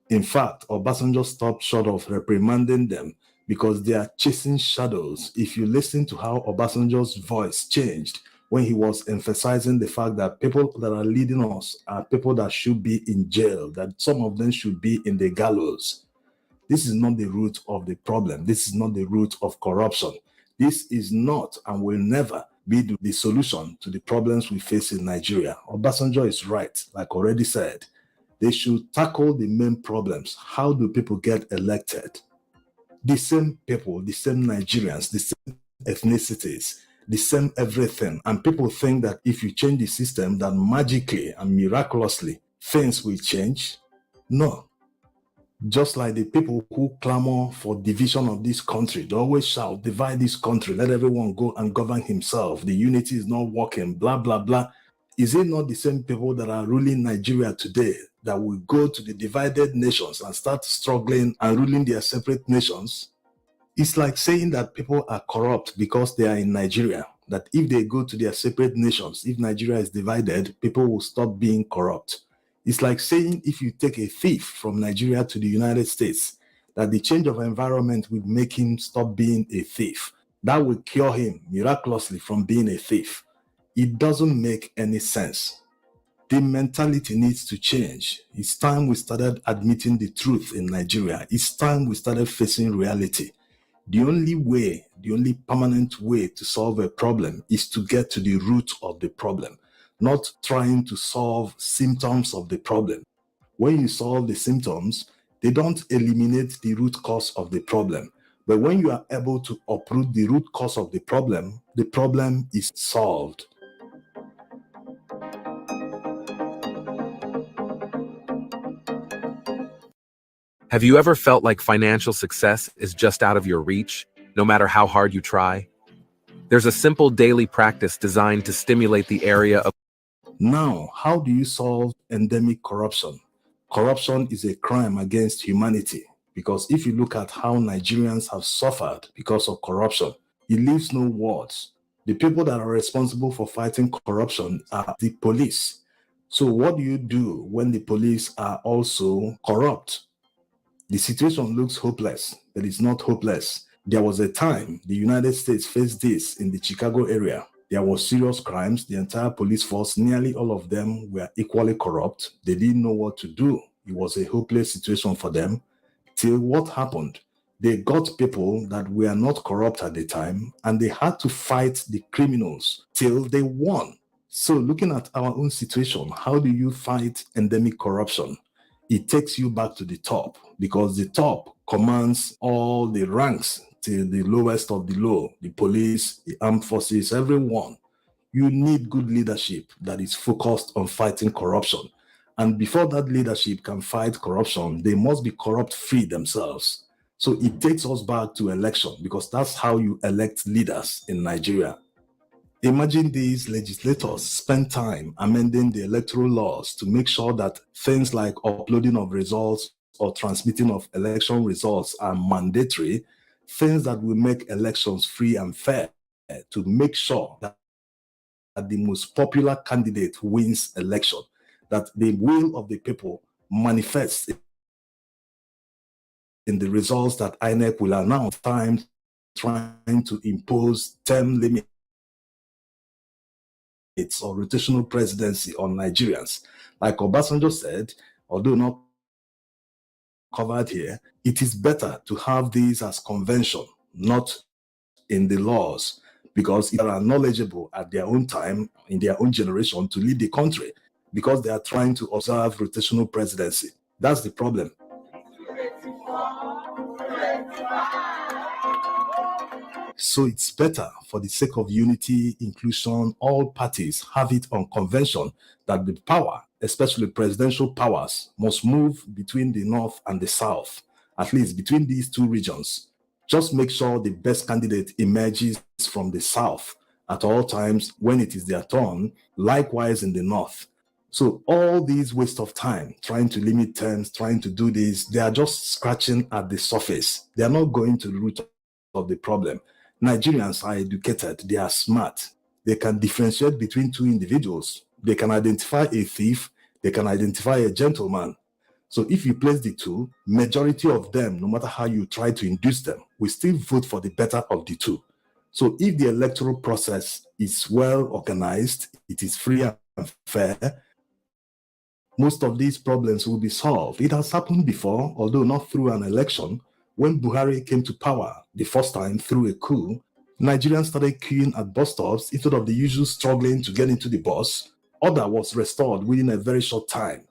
In fact, Obasanjo stopped short of reprimanding them because they are chasing shadows. If you listen to how Obasanjo's voice changed when he was emphasizing the fact that people that are leading us are people that should be in jail, that some of them should be in the gallows. This is not the root of the problem. This is not the root of corruption. This is not and will never be the solution to the problems we face in Nigeria. Obasanjo is right, like already said. They should tackle the main problems. How do people get elected? The same people, the same Nigerians, the same ethnicities, the same everything. And people think that if you change the system, that magically and miraculously things will change. No. Just like the people who clamor for division of this country, they always shout, divide this country, let everyone go and govern himself. The unity is not working, blah, blah, blah. Is it not the same people that are ruling Nigeria today that will go to the divided nations and start struggling and ruling their separate nations? It's like saying that people are corrupt because they are in Nigeria, that if they go to their separate nations, if Nigeria is divided, people will stop being corrupt. It's like saying if you take a thief from Nigeria to the United States, that the change of environment will make him stop being a thief. That will cure him miraculously from being a thief. It doesn't make any sense. The mentality needs to change. It's time we started admitting the truth in Nigeria. It's time we started facing reality. The only way, the only permanent way to solve a problem is to get to the root of the problem, not trying to solve symptoms of the problem. When you solve the symptoms, they don't eliminate the root cause of the problem. But when you are able to uproot the root cause of the problem is solved. Have you ever felt like financial success is just out of your reach, no matter how hard you try? There's a simple daily practice designed to stimulate the area of. Now, how do you solve endemic corruption? Corruption is a crime against humanity, because if you look at how Nigerians have suffered because of corruption, it leaves no words. The people that are responsible for fighting corruption are the police. So what do you do when the police are also corrupt? The situation looks hopeless, but it's not hopeless. There was a time the United States faced this in the Chicago area. There were serious crimes. The entire police force, nearly all of them, were equally corrupt. They didn't know what to do. It was a hopeless situation for them. Till what happened? They got people that were not corrupt at the time, and they had to fight the criminals till they won. So looking at our own situation, how do you fight endemic corruption? It takes you back to the top, because the top commands all the ranks till the lowest of the low, the police, the armed forces, everyone. You need good leadership that is focused on fighting corruption. And before that leadership can fight corruption, they must be corrupt-free themselves. So it takes us back to election, because that's how you elect leaders in Nigeria. Imagine these legislators spend time amending the electoral laws to make sure that things like uploading of results or transmitting of election results are mandatory, things that will make elections free and fair, to make sure that the most popular candidate wins election, that the will of the people manifests in the results that INEC will announce. Time trying to impose term limits or rotational presidency on Nigerians. Like Obasanjo said, although not covered here, it is better to have these as convention, not in the laws, because they are knowledgeable at their own time, in their own generation, to lead the country, because they are trying to observe rotational presidency. That's the problem. So it's better, for the sake of unity, inclusion, all parties have it on convention that the power, especially presidential powers, must move between the North and the South, at least between these two regions. Just make sure the best candidate emerges from the South at all times when it is their turn, likewise in the North. So all these waste of time, trying to limit terms, trying to do this, they are just scratching at the surface. They are not going to the root of the problem. Nigerians are educated, they are smart. They can differentiate between two individuals. They can identify a thief, they can identify a gentleman. So if you place the two, majority of them, no matter how you try to induce them, will still vote for the better of the two. So if the electoral process is well organized, it is free and fair, most of these problems will be solved. It has happened before, although not through an election. When Buhari came to power the first time through a coup, Nigerians started queuing at bus stops instead of the usual struggling to get into the bus. Order was restored within a very short time.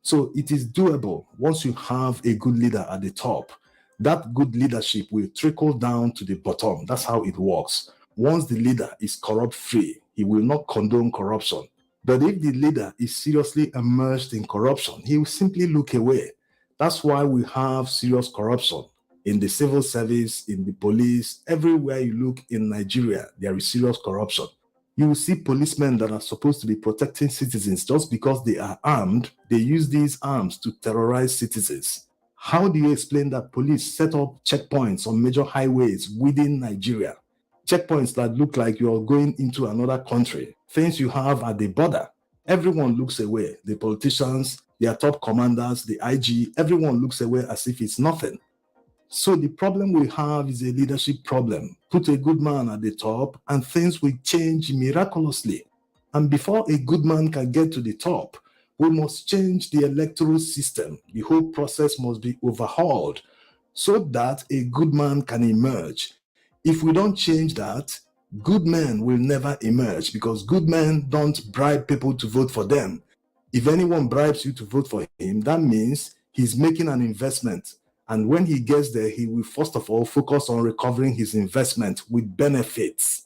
So it is doable once you have a good leader at the top. That good leadership will trickle down to the bottom. That's how it works. Once the leader is corrupt-free, he will not condone corruption. But if the leader is seriously immersed in corruption, he will simply look away. That's why we have serious corruption in the civil service, in the police. Everywhere you look in Nigeria, there is serious corruption. You will see policemen that are supposed to be protecting citizens. Just because they are armed, they use these arms to terrorize citizens. How do you explain that police set up checkpoints on major highways within Nigeria? Checkpoints that look like you're going into another country. Things you have at the border. Everyone looks away. The politicians, their top commanders, the IG, everyone looks away as if it's nothing. So the problem we have is a leadership problem. Put a good man at the top and things will change miraculously. And before a good man can get to the top, we must change the electoral system. The whole process must be overhauled so that a good man can emerge. If we don't change that, good men will never emerge, because good men don't bribe people to vote for them. If anyone bribes you to vote for him, that means he's making an investment. And when he gets there, he will first of all focus on recovering his investment with benefits.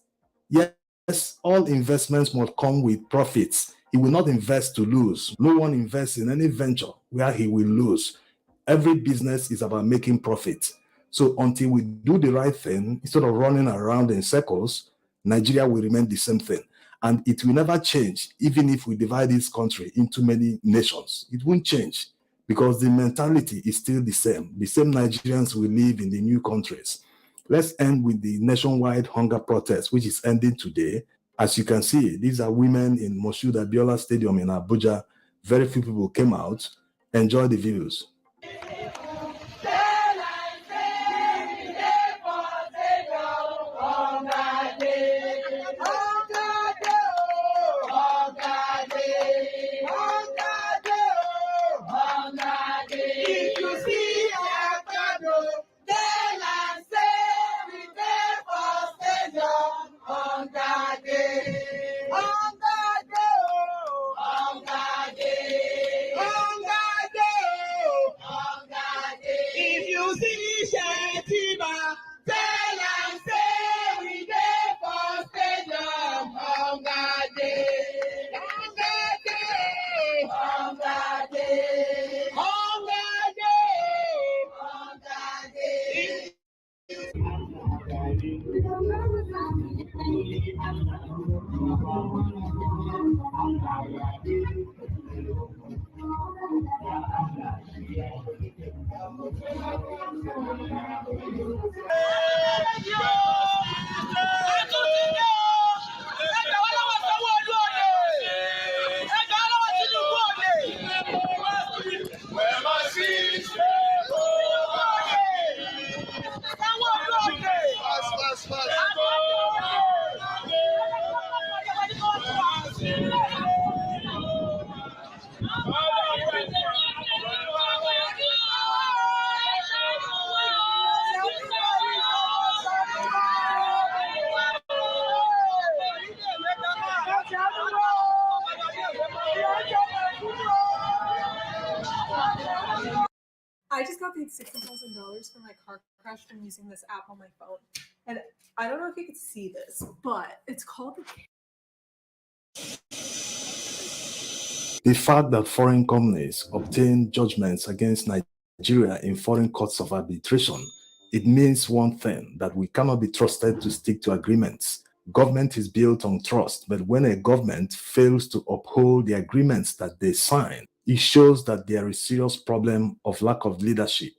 Yes, all investments must come with profits. He will not invest to lose. No one invests in any venture where he will lose. Every business is about making profit. So until we do the right thing, instead of running around in circles, Nigeria will remain the same thing. And it will never change, even if we divide this country into many nations. It won't change because the mentality is still the same. The same Nigerians will live in the new countries. Let's end with the nationwide hunger protest, which is ending today. As you can see, these are women in Moshood Abiola Stadium in Abuja. Very few people came out. Enjoy the videos. I just got paid $60,000 for my car crash from using this app on my phone. And I don't know if you could see this, but it's called The fact that foreign companies obtain judgments against Nigeria in foreign courts of arbitration, it means one thing, that we cannot be trusted to stick to agreements. Government is built on trust, but when a government fails to uphold the agreements that they sign, it shows that there is serious problem of lack of leadership.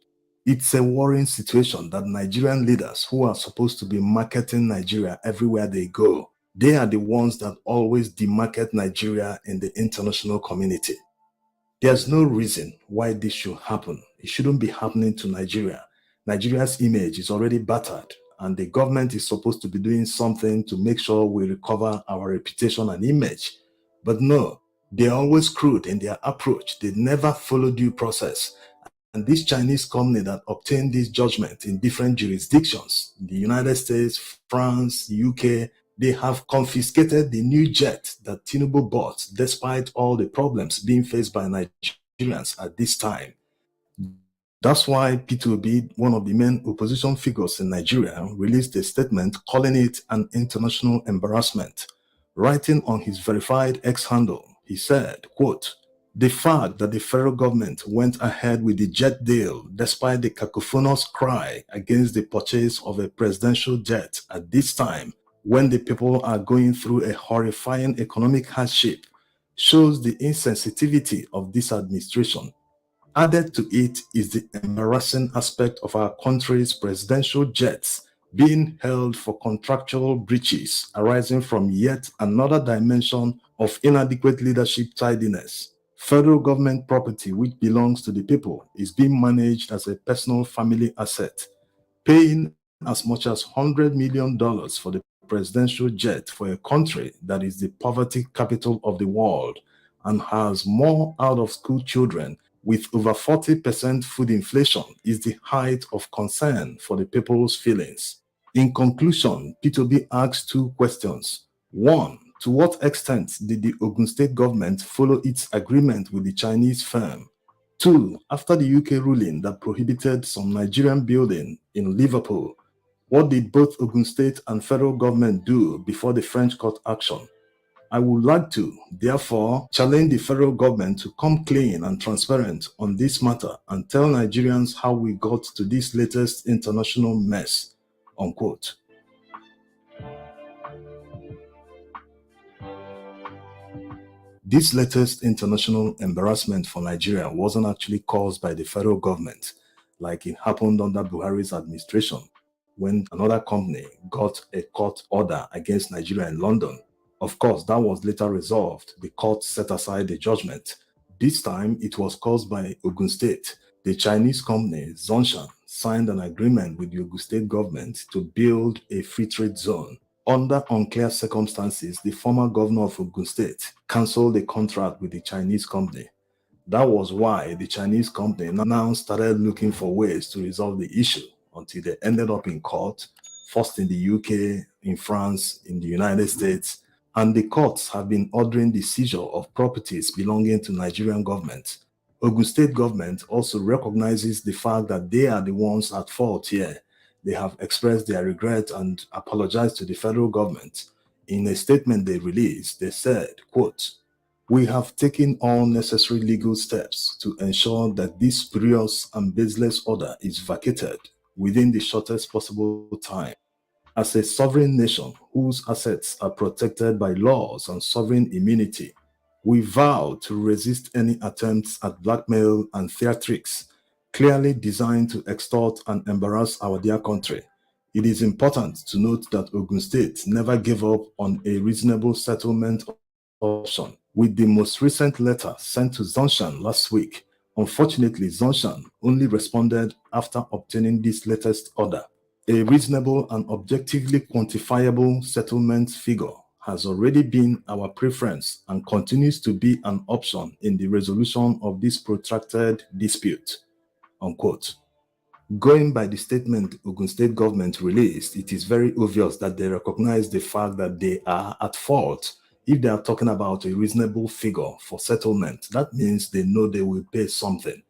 It's a worrying situation that Nigerian leaders who are supposed to be marketing Nigeria everywhere they go, they are the ones that always demarket Nigeria in the international community. There's no reason why this should happen. It shouldn't be happening to Nigeria. Nigeria's image is already battered, and the government is supposed to be doing something to make sure we recover our reputation and image. But no, they're always crude in their approach. They never follow due process. And this Chinese company that obtained this judgment in different jurisdictions, the United States, France, the UK, they have confiscated the new jet that Tinubu bought despite all the problems being faced by Nigerians at this time. That's why P2B, one of the main opposition figures in Nigeria, released a statement calling it an international embarrassment. Writing on his verified X handle, he said, quote, "The fact that the federal government went ahead with the jet deal despite the cacophonous cry against the purchase of a presidential jet at this time when the people are going through a horrifying economic hardship shows the insensitivity of this administration. Added to it is the embarrassing aspect of our country's presidential jets being held for contractual breaches arising from yet another dimension of inadequate leadership tidiness. Federal government property which belongs to the people is being managed as a personal family asset, paying as much as $100 million for the presidential jet for a country that is the poverty capital of the world and has more out-of-school children with over 40% food inflation is the height of concern for the people's feelings. In conclusion, P2B asks two questions. One, to what extent did the Ogun State government follow its agreement with the Chinese firm? Two, after the UK ruling that prohibited some Nigerian building in Liverpool, what did both Ogun State and federal government do before the French court action? I would like to, therefore, challenge the federal government to come clean and transparent on this matter and tell Nigerians how we got to this latest international mess, unquote. This latest international embarrassment for Nigeria wasn't actually caused by the federal government, like it happened under Buhari's administration, when another company got a court order against Nigeria in London. Of course, that was later resolved. The court set aside the judgment. This time, it was caused by Ogun State. The Chinese company, Zhongshan, signed an agreement with the Ogun State government to build a free trade zone. Under unclear circumstances, the former governor of Ogun State cancelled the contract with the Chinese company. That was why the Chinese company now started looking for ways to resolve the issue until they ended up in court, first in the UK, in France, in the United States, and the courts have been ordering the seizure of properties belonging to Nigerian government. Ogun State government also recognizes the fact that they are the ones at fault here. They have expressed their regret and apologized to the federal government. In a statement they released, they said, quote, "We have taken all necessary legal steps to ensure that this spurious and baseless order is vacated within the shortest possible time. As a sovereign nation whose assets are protected by laws and sovereign immunity, we vow to resist any attempts at blackmail and theatrics clearly designed to extort and embarrass our dear country. It is important to note that Ogun State never gave up on a reasonable settlement option. With the most recent letter sent to Zhongshan last week, unfortunately, Zhongshan only responded after obtaining this latest order. A reasonable and objectively quantifiable settlement figure has already been our preference and continues to be an option in the resolution of this protracted dispute," unquote. Going by the statement Ogun State government released, it is very obvious that they recognize the fact that they are at fault. If they are talking about a reasonable figure for settlement, that means they know they will pay something.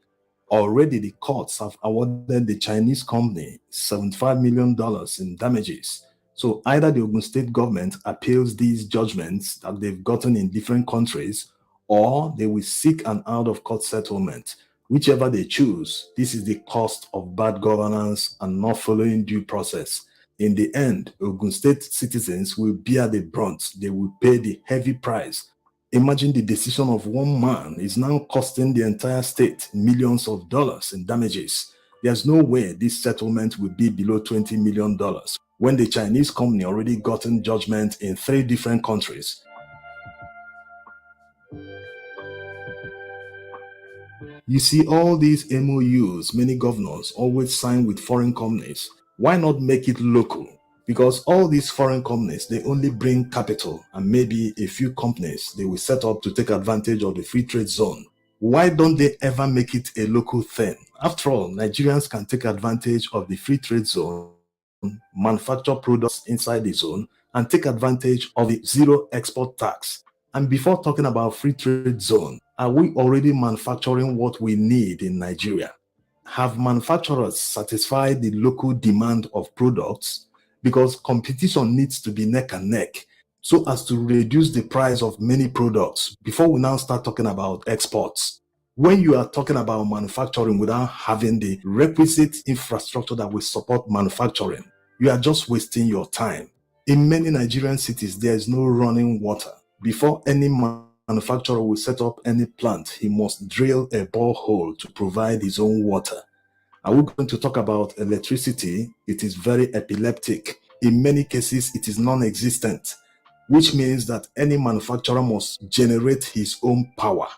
Already the courts have awarded the Chinese company $75 million in damages. So either the Ogun State government appeals these judgments that they've gotten in different countries, or they will seek an out-of-court settlement. Whichever they choose, this is the cost of bad governance and not following due process. In the end, Ogun State citizens will bear the brunt. They will pay the heavy price. Imagine the decision of one man is now costing the entire state millions of dollars in damages. There's no way this settlement will be below $20 million when the Chinese company already gotten judgment in 3 different countries. You see all these MOUs many governors always sign with foreign companies. Why not make it local? Because all these foreign companies, they only bring capital, and maybe a few companies they will set up to take advantage of the free trade zone. Why don't they ever make it a local thing? After all, Nigerians can take advantage of the free trade zone, manufacture products inside the zone, and take advantage of the zero export tax. And before talking about free trade zone, are we already manufacturing what we need in Nigeria? Have manufacturers satisfied the local demand of products? Because competition needs to be neck and neck so as to reduce the price of many products before we now start talking about exports. When you are talking about manufacturing without having the requisite infrastructure that will support manufacturing, you are just wasting your time. In many Nigerian cities, there is no running water. Before any manufacturer will set up any plant, he must drill a borehole to provide his own water. Are we going to talk about electricity? It is very epileptic. In many cases, it is non-existent, which means that any manufacturer must generate his own power.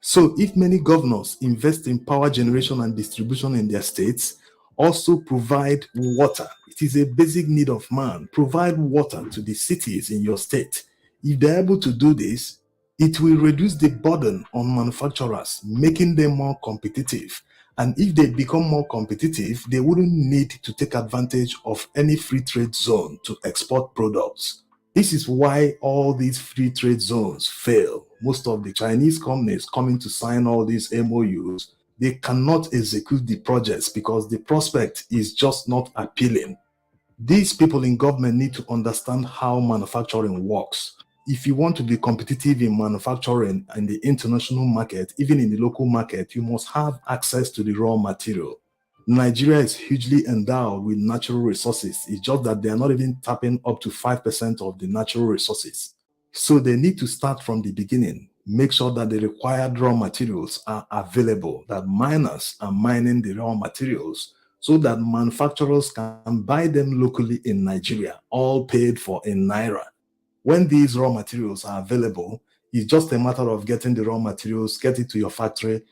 So if many governors invest in power generation and distribution in their states, also provide water. It is a basic need of man. Provide water to the cities in your state. If they're able to do this, it will reduce the burden on manufacturers, making them more competitive. And if they become more competitive, they wouldn't need to take advantage of any free trade zone to export products. This is why all these free trade zones fail. Most of the Chinese companies coming to sign all these MOUs, they cannot execute the projects because the prospect is just not appealing. These people in government need to understand how manufacturing works. If you want to be competitive in manufacturing in the international market, even in the local market, you must have access to the raw material. Nigeria is hugely endowed with natural resources. It's just that they are not even tapping up to 5% of the natural resources. So they need to start from the beginning, make sure that the required raw materials are available, that miners are mining the raw materials so that manufacturers can buy them locally in Nigeria, all paid for in Naira. When these raw materials are available, it's just a matter of getting the raw materials, get it to your factory,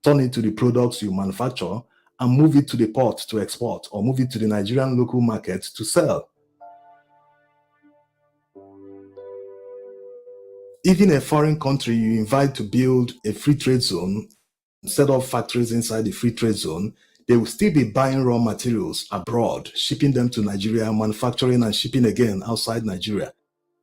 turn it to the products you manufacture, and move it to the port to export, or move it to the Nigerian local market to sell. Even a foreign country you invite to build a free trade zone, set up factories inside the free trade zone, they will still be buying raw materials abroad, shipping them to Nigeria, manufacturing and shipping again outside Nigeria.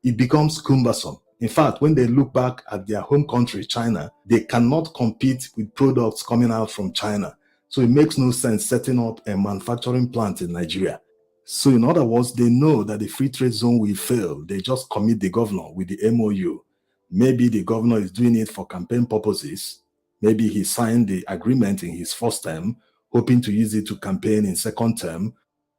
It becomes cumbersome. In fact, when they look back at their home country, China, they cannot compete with products coming out from China. So it makes no sense setting up a manufacturing plant in Nigeria. So in other words, they know that the free trade zone will fail. They just commit the governor with the MOU. Maybe the governor is doing it for campaign purposes. Maybe he signed the agreement in his first term, hoping to use it to campaign in second term.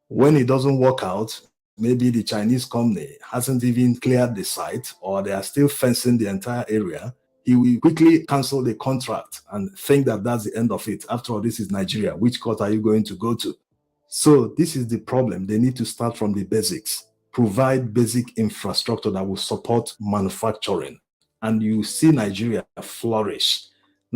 When it doesn't work out, maybe the Chinese company hasn't even cleared the site or they are still fencing the entire area. He will quickly cancel the contract and think that that's the end of it. After all, this is Nigeria. Which court are you going to go to? So this is the problem. They need to start from the basics, provide basic infrastructure that will support manufacturing. And you see Nigeria flourish.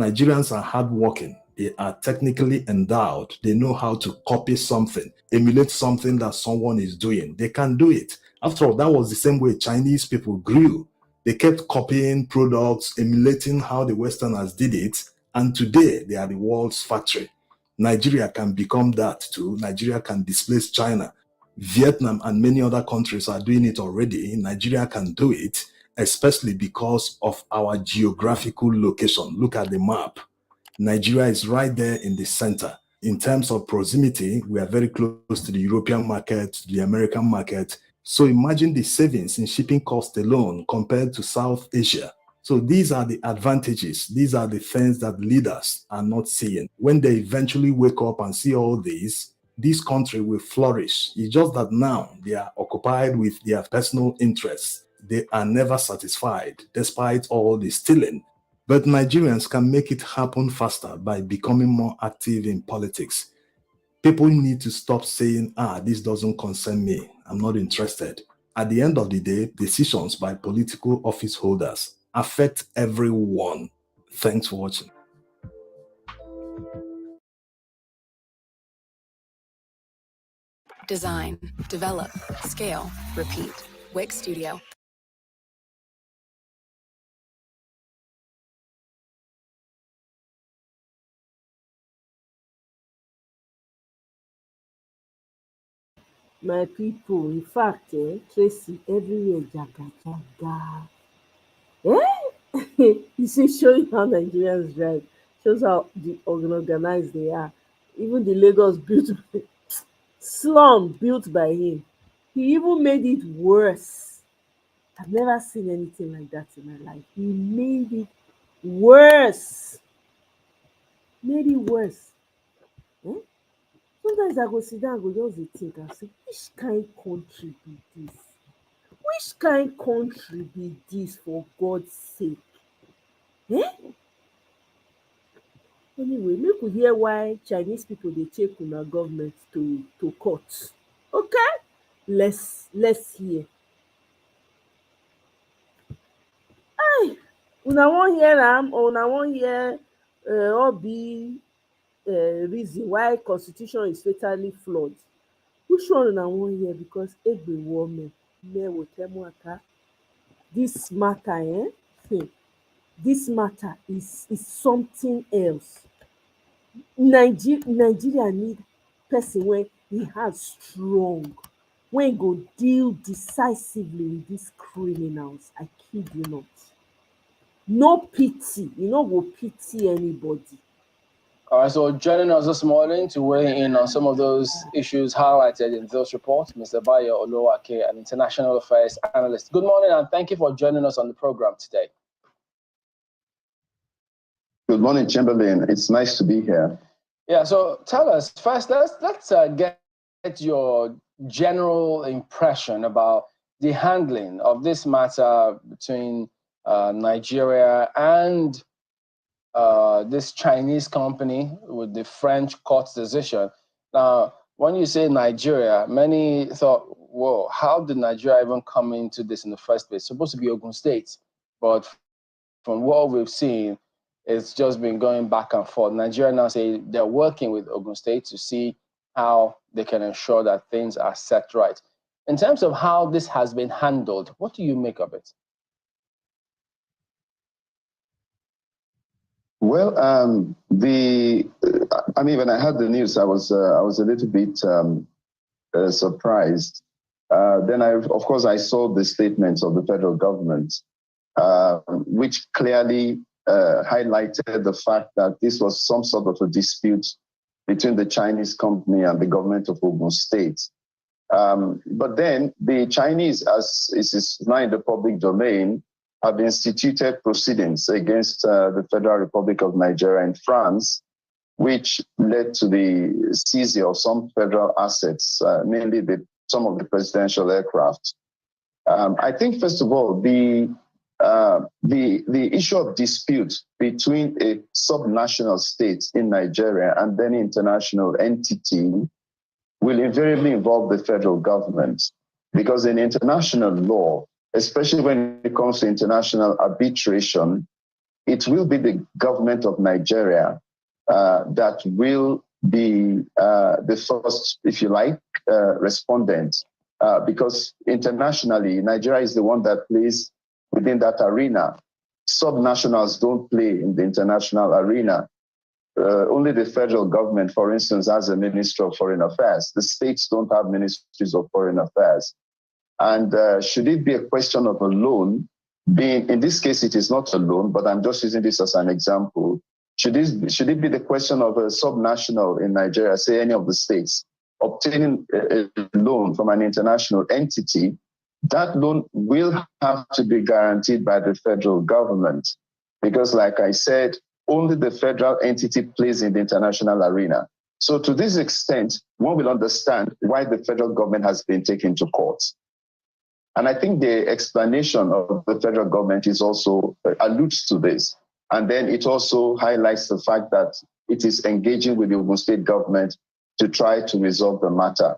Nigerians are hardworking. They are technically endowed. They know how to copy something, emulate something that someone is doing. They can do it. After all, that was the same way Chinese people grew. They kept copying products, emulating how the Westerners did it. And today, they are the world's factory. Nigeria can become that too. Nigeria can displace China. Vietnam and many other countries are doing it already. Nigeria can do it, especially because of our geographical location. Look at the map. Nigeria is right there in the center. In terms of proximity, we are very close to the European market, to the American market. So imagine the savings in shipping cost alone compared to South Asia. So these are the advantages. These are the things that leaders are not seeing. When they eventually wake up and see all these, this country will flourish. It's just that now they are occupied with their personal interests. They are never satisfied despite all the stealing. But Nigerians can make it happen faster by becoming more active in politics. People need to stop saying, this doesn't concern me. I'm not interested. At the end of the day, decisions by political office holders affect everyone. Thanks for watching. Design, develop, scale, repeat. Wix Studio. My people, in fact, Tracy, everywhere jaga jaga. You see, showing how Nigerians drive, shows how unorganized they are. Even the Lagos built slum built by him, he even made it worse. I've never seen anything like that in my life. He made it worse. Made it worse. Sometimes I go sit down, I go just dey think and say, which kind country be this? Which kind country be this, for God's sake? Anyway, make we hear why Chinese people dey take una government to court. Okay? Let's hear. Una wan hear am, or una wan hear Obi reason why constitution is fatally flawed? Which one una wan hear? Because egbe woman mewo temuaka. This matter, this matter is something else. Nigeria need person wey he has strong, wey go deal decisively with these criminals. I kid you not. No pity. You no go pity anybody. All right, so joining us this morning to weigh in on some of those issues highlighted in those reports, Mr. Bayo Oluwake, an international affairs analyst. Good morning, and thank you for joining us on the program today. Good morning, Chamberlain. It's nice to be here. Yeah, so tell us first, let's get your general impression about the handling of this matter between Nigeria and this Chinese company with the French court's decision. Now, when you say Nigeria, many thought, whoa, how did Nigeria even come into this in the first place? It's supposed to be Ogun State, but from what we've seen, it's just been going back and forth. Nigeria now say they're working with Ogun State to see how they can ensure that things are set right. In terms of how this has been handled, what do you make of it? Well, I mean, when I heard the news, I was a little bit surprised. Then, of course, I saw the statements of the federal government, which clearly highlighted the fact that this was some sort of a dispute between the Chinese company and the government of Ogun State. But then the Chinese, as is now in the public domain, have instituted proceedings against the Federal Republic of Nigeria and France, which led to the seizure of some federal assets, mainly some of the presidential aircraft. I think, first of all, the issue of dispute between a subnational state in Nigeria and then international entity will invariably involve the federal government, because in international law, especially when it comes to international arbitration, it will be the government of Nigeria that will be the first, if you like, respondent, because internationally, Nigeria is the one that plays within that arena. Subnationals don't play in the international arena. Only the federal government, for instance, has a Ministry of Foreign Affairs. The states don't have ministries of foreign affairs. And should it be a question of a loan, in this case, it is not a loan, but I'm just using this as an example. Should it be the question of a subnational in Nigeria, say any of the states, obtaining a loan from an international entity, that loan will have to be guaranteed by the federal government. Because like I said, only the federal entity plays in the international arena. So to this extent, one will understand why the federal government has been taken to court. And I think the explanation of the federal government is also alludes to this. And then it also highlights the fact that it is engaging with the Ogun State government to try to resolve the matter.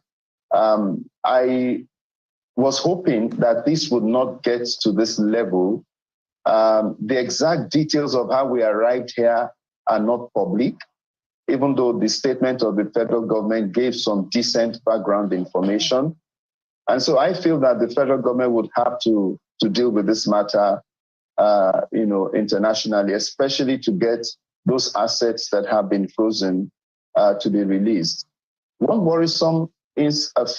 I was hoping that this would not get to this level. The exact details of how we arrived here are not public, even though the statement of the federal government gave some decent background information. And so I feel that the federal government would have to deal with this matter, internationally, especially to get those assets that have been frozen to be released. One worrisome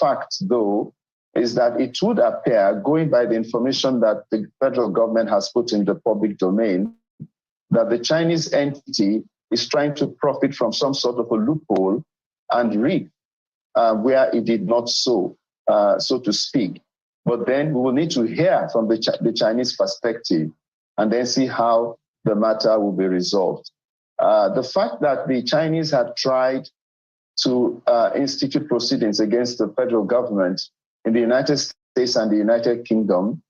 fact, though, is that it would appear, going by the information that the federal government has put in the public domain, that the Chinese entity is trying to profit from some sort of a loophole and reap where it did not sow. So to speak. But then we will need to hear from the Chinese perspective and then see how the matter will be resolved. The fact that the Chinese had tried to institute proceedings against the federal government in the United States and the United Kingdom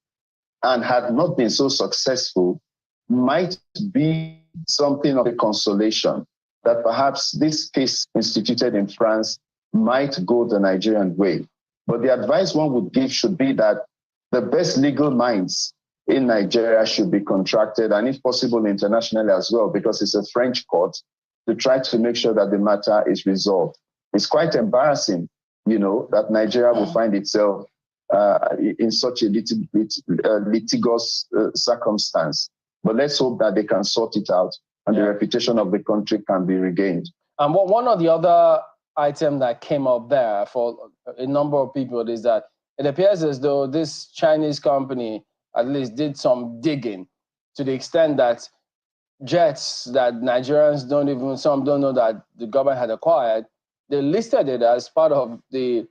and had not been so successful might be something of a consolation that perhaps this case instituted in France might go the Nigerian way. But the advice one would give should be that the best legal minds in Nigeria should be contracted, and if possible internationally as well, because it's a French court, to try to make sure that the matter is resolved. It's quite embarrassing, that Nigeria will find itself in such a litigious circumstance. But let's hope that they can sort it out and the reputation of the country can be regained. And one of the other item that came up there for a number of people is that it appears as though this Chinese company at least did some digging to the extent that jets that Nigerians some don't know that the government had acquired, they listed it as part of the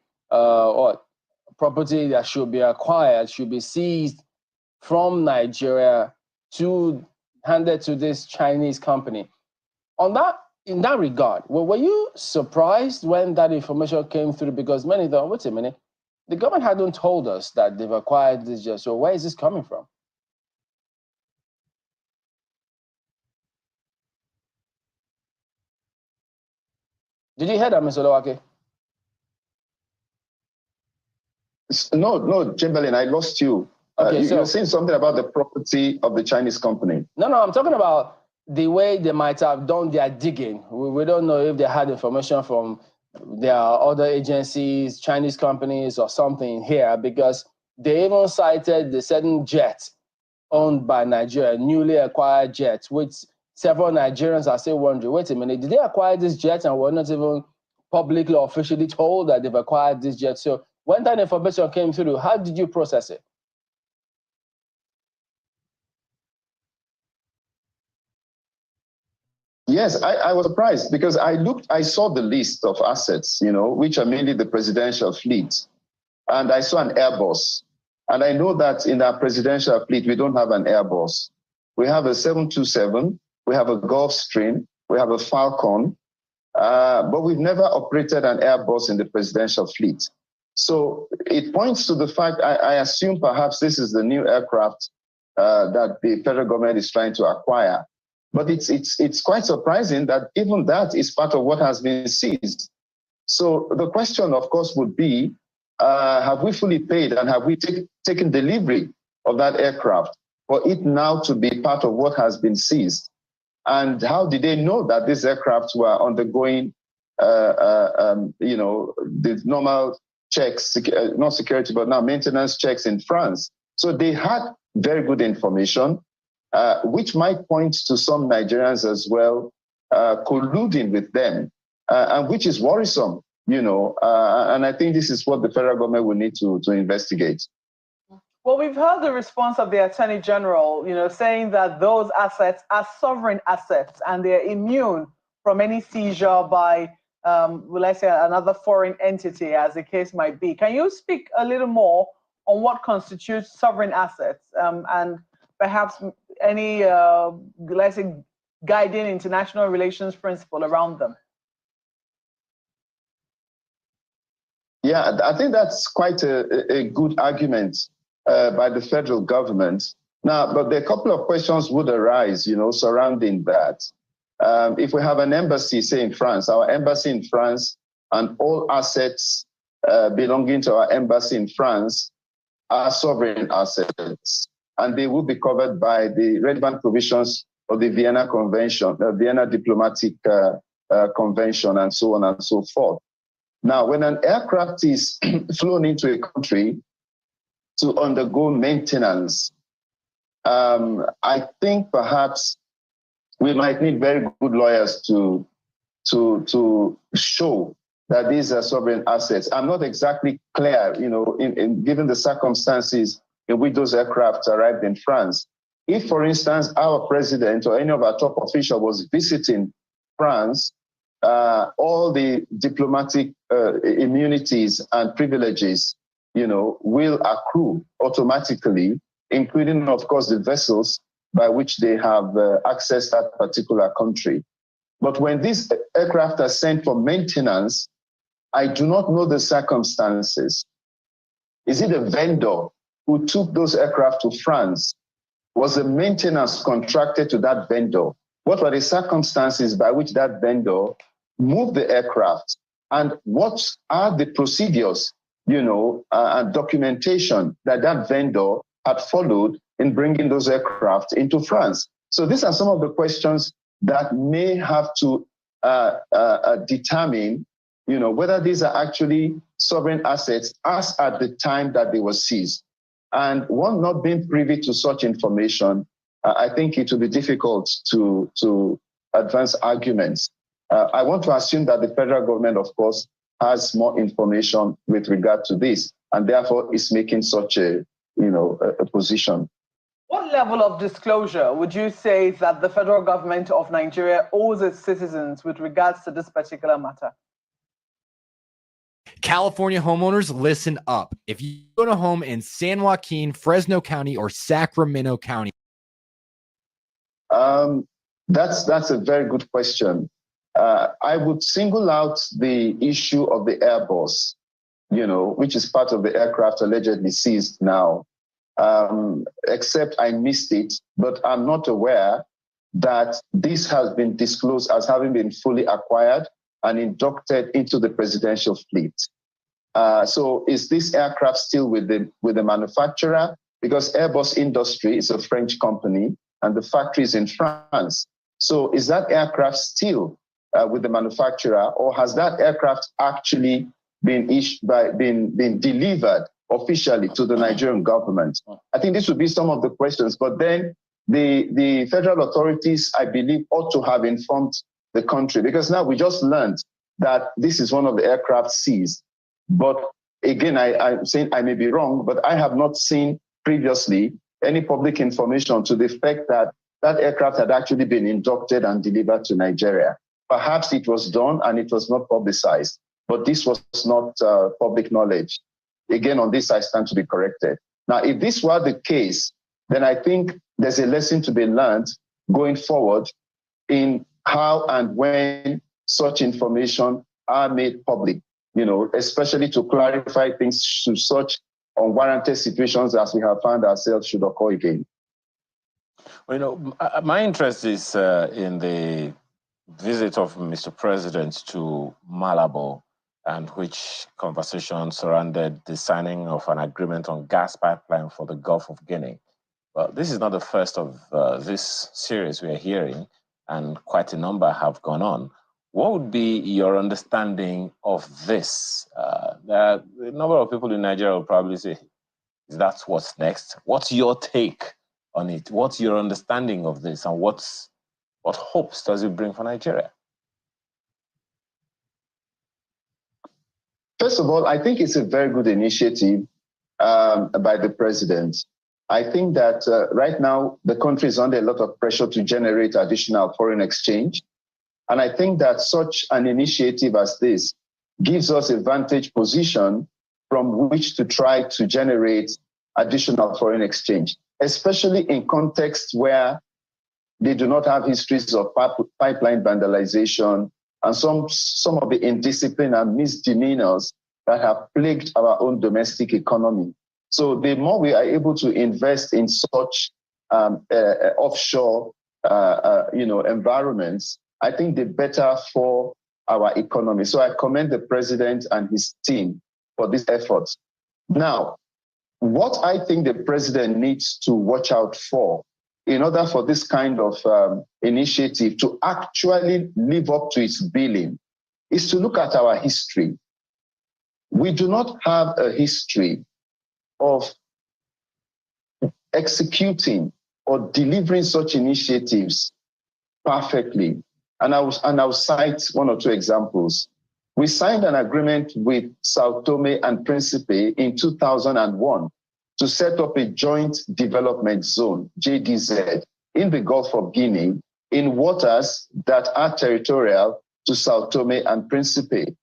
property that should be acquired, should be seized from Nigeria to handed to this Chinese company. In that regard, were you surprised when that information came through? Because many thought, wait a minute, the government hadn't told us that they've acquired this jet, so where is this coming from? Did you hear that, Mr. Lowake? No, Chamberlain, I lost you. Okay, you're saying something about the property of the Chinese company. No, I'm talking about the way they might have done their digging. We don't know if they had information from their other agencies, Chinese companies or something here, because they even cited the certain jet owned by Nigeria, newly acquired jet, which several Nigerians are still wondering, wait a minute, did they acquire this jet and were not even publicly or officially told that they've acquired this jet? So when that information came through, how did you process it? Yes, I was surprised because I saw the list of assets, which are mainly the presidential fleet. And I saw an Airbus. And I know that in our presidential fleet, we don't have an Airbus. We have a 727, we have a Gulfstream, we have a Falcon, but we've never operated an Airbus in the presidential fleet. So it points to the fact, I assume perhaps this is the new aircraft that the federal government is trying to acquire. But it's quite surprising that even that is part of what has been seized. So the question, of course, would be, have we fully paid and have we taken delivery of that aircraft for it now to be part of what has been seized? And how did they know that these aircraft were undergoing, the normal checks, not security, but now maintenance checks in France? So they had very good information. Which might point to some Nigerians as well colluding with them, and which is worrisome, and I think this is what the federal government will need to investigate. Well, we've heard the response of the Attorney General, saying that those assets are sovereign assets and they're immune from any seizure by, let's say, another foreign entity, as the case might be. Can you speak a little more on what constitutes sovereign assets and perhaps any, let's say, guiding international relations principle around them? Yeah, I think that's quite a good argument by the federal government. Now, but a couple of questions would arise, surrounding that. If we have an embassy, say in France, our embassy in France and all assets belonging to our embassy in France are sovereign assets, and they will be covered by the relevant provisions of the Vienna Convention, Vienna Diplomatic Convention, and so on and so forth. Now, when an aircraft is flown into a country to undergo maintenance, I think perhaps we might need very good lawyers to show that these are sovereign assets. I'm not exactly clear, given the circumstances in which those aircraft arrived in France. If, for instance, our president or any of our top officials was visiting France, all the diplomatic immunities and privileges, will accrue automatically, including, of course, the vessels by which they have accessed that particular country. But when these aircraft are sent for maintenance, I do not know the circumstances. Is it a vendor who took those aircraft to France? Was the maintenance contracted to that vendor? What were the circumstances by which that vendor moved the aircraft? And what are the procedures, and documentation that that vendor had followed in bringing those aircraft into France? So these are some of the questions that may have to determine, whether these are actually sovereign assets as at the time that they were seized. And one not being privy to such information, I think it will be difficult to advance arguments. I want to assume that the federal government, of course, has more information with regard to this, and therefore is making such a position. What level of disclosure would you say that the federal government of Nigeria owes its citizens with regards to this particular matter? California homeowners, listen up. If you own a home in San Joaquin, Fresno County, or Sacramento County. That's a very good question. I would single out the issue of the Airbus, which is part of the aircraft allegedly seized now. Except I missed it, but I'm not aware that this has been disclosed as having been fully acquired and inducted into the presidential fleet. So is this aircraft still with the manufacturer? Because Airbus Industrie is a French company and the factory is in France. So is that aircraft still with the manufacturer, or has that aircraft actually been delivered officially to the Nigerian government? I think this would be some of the questions, but then the federal authorities, I believe, ought to have informed the country, because now we just learned that this is one of the aircraft seized. But again, I'm saying I may be wrong, but I have not seen previously any public information to the effect that that aircraft had actually been inducted and delivered to Nigeria. Perhaps it was done and it was not publicized, but this was not public knowledge. Again, on this, I stand to be corrected. Now, if this were the case, then I think there's a lesson to be learned going forward in how and when such information are made public, especially to clarify things to such unwarranted situations as we have found ourselves should occur again. Well, my interest is in the visit of Mr. President to Malabo, and which conversation surrounded the signing of an agreement on gas pipeline for the Gulf of Guinea. Well, this is not the first of this series we are hearing, and quite a number have gone on. What would be your understanding of this? There are a number of people in Nigeria will probably say, is that what's next? What's your take on it? What's your understanding of this, and what hopes does it bring for Nigeria? First of all, I think it's a very good initiative by the president. I think that right now the country is under a lot of pressure to generate additional foreign exchange. And I think that such an initiative as this gives us a vantage position from which to try to generate additional foreign exchange, especially in contexts where they do not have histories of pipeline vandalization and some of the indiscipline and misdemeanors that have plagued our own domestic economy. So the more we are able to invest in such offshore, environments, I think the better for our economy. So I commend the president and his team for this effort. Now, what I think the president needs to watch out for in order for this kind of initiative to actually live up to its billing is to look at our history. We do not have a history of executing or delivering such initiatives perfectly. And I'll cite one or two examples. We signed an agreement with Sao Tome and Principe in 2001 to set up a joint development zone, JDZ, in the Gulf of Guinea, in waters that are territorial to Sao Tome and Principe.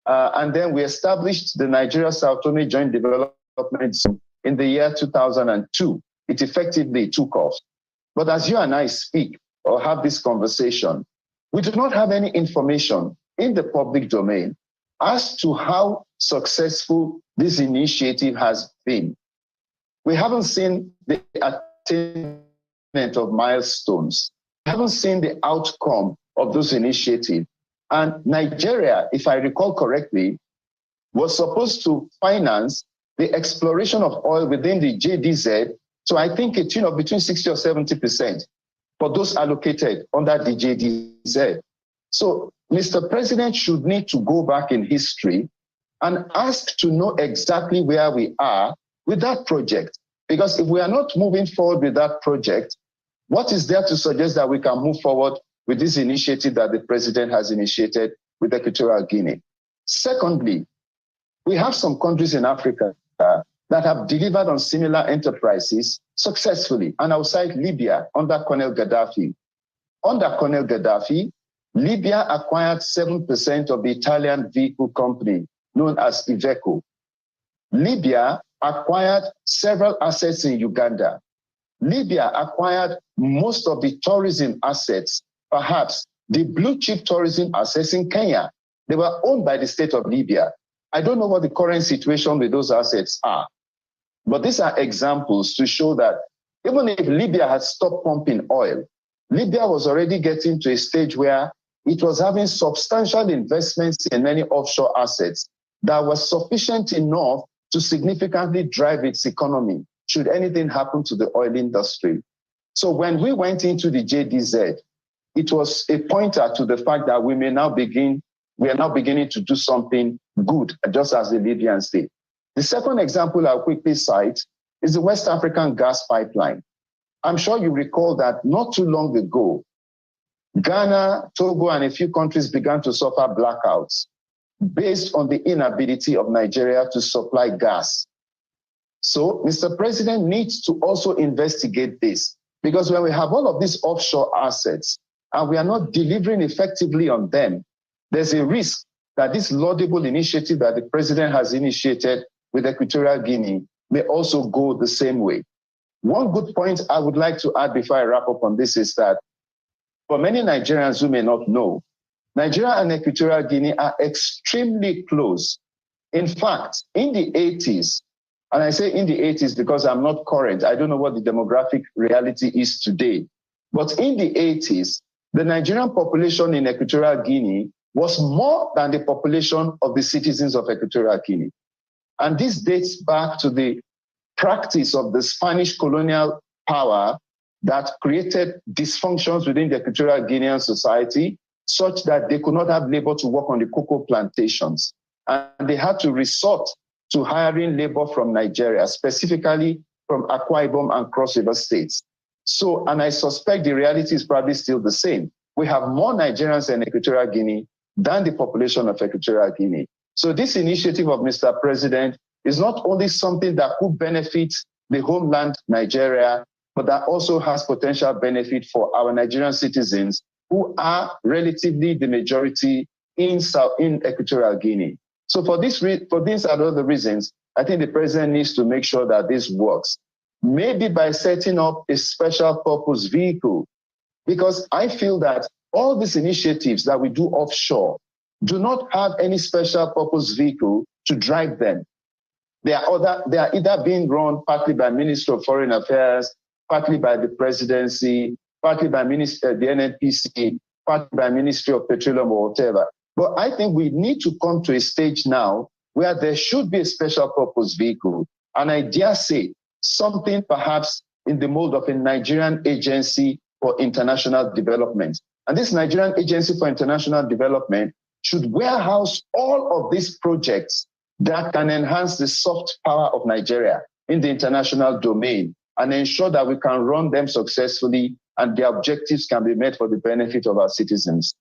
And then we established the Nigeria-Sao Tome Joint Development Zone in the year 2002. It effectively took off. But as you and I speak or have this conversation, we do not have any information in the public domain as to how successful this initiative has been. We haven't seen the attainment of milestones. We haven't seen the outcome of those initiatives. And Nigeria, if I recall correctly, was supposed to finance the exploration of oil within the JDZ. So I think it's between 60 or 70% for those allocated under the JDZ. So Mr. President should need to go back in history and ask to know exactly where we are with that project. Because if we are not moving forward with that project, what is there to suggest that we can move forward with this initiative that the president has initiated with Equatorial Guinea. Secondly, we have some countries in Africa that have delivered on similar enterprises successfully, and outside Libya under Colonel Gaddafi. Under Colonel Gaddafi, Libya acquired 7% of the Italian vehicle company known as Iveco. Libya acquired several assets in Uganda. Libya acquired most of the tourism assets, perhaps the blue chip tourism assets in Kenya. They were owned by the state of Libya. I don't know what the current situation with those assets are, but these are examples to show that even if Libya had stopped pumping oil, Libya was already getting to a stage where it was having substantial investments in many offshore assets that was sufficient enough to significantly drive its economy should anything happen to the oil industry. So when we went into the JDZ, it was a pointer to the fact that we are now beginning to do something good, just as the Libyans did. The second example I'll quickly cite is the West African gas pipeline. I'm sure you recall that not too long ago, Ghana, Togo, and a few countries began to suffer blackouts based on the inability of Nigeria to supply gas. So Mr. President needs to also investigate this, because when we have all of these offshore assets and we are not delivering effectively on them, there's a risk that this laudable initiative that the president has initiated with Equatorial Guinea may also go the same way. One good point I would like to add before I wrap up on this is that for many Nigerians who may not know, Nigeria and Equatorial Guinea are extremely close. In fact, in the 80s, and I say in the 80s because I'm not current, I don't know what the demographic reality is today, but in the 80s, the Nigerian population in Equatorial Guinea was more than the population of the citizens of Equatorial Guinea. And this dates back to the practice of the Spanish colonial power that created dysfunctions within the Equatorial Guinean society such that they could not have labor to work on the cocoa plantations. And they had to resort to hiring labor from Nigeria, specifically from Akwa Ibom and Cross River states. So, and I suspect the reality is probably still the same. We have more Nigerians in Equatorial Guinea than the population of Equatorial Guinea. So this initiative of Mr. President is not only something that could benefit the homeland Nigeria, but that also has potential benefit for our Nigerian citizens who are relatively the majority in Equatorial Guinea. So for these and other reasons, I think the president needs to make sure that this works. Maybe by setting up a special purpose vehicle, because I feel that all these initiatives that we do offshore do not have any special purpose vehicle to drive them. They are either being run partly by Ministry of Foreign Affairs, partly by the presidency, partly by the NNPC, partly by Ministry of Petroleum or whatever. But I think we need to come to a stage now where there should be a special purpose vehicle. And I dare say something perhaps in the mold of a Nigerian Agency for International Development. And this Nigerian Agency for International Development should warehouse all of these projects that can enhance the soft power of Nigeria in the international domain and ensure that we can run them successfully and the objectives can be met for the benefit of our citizens.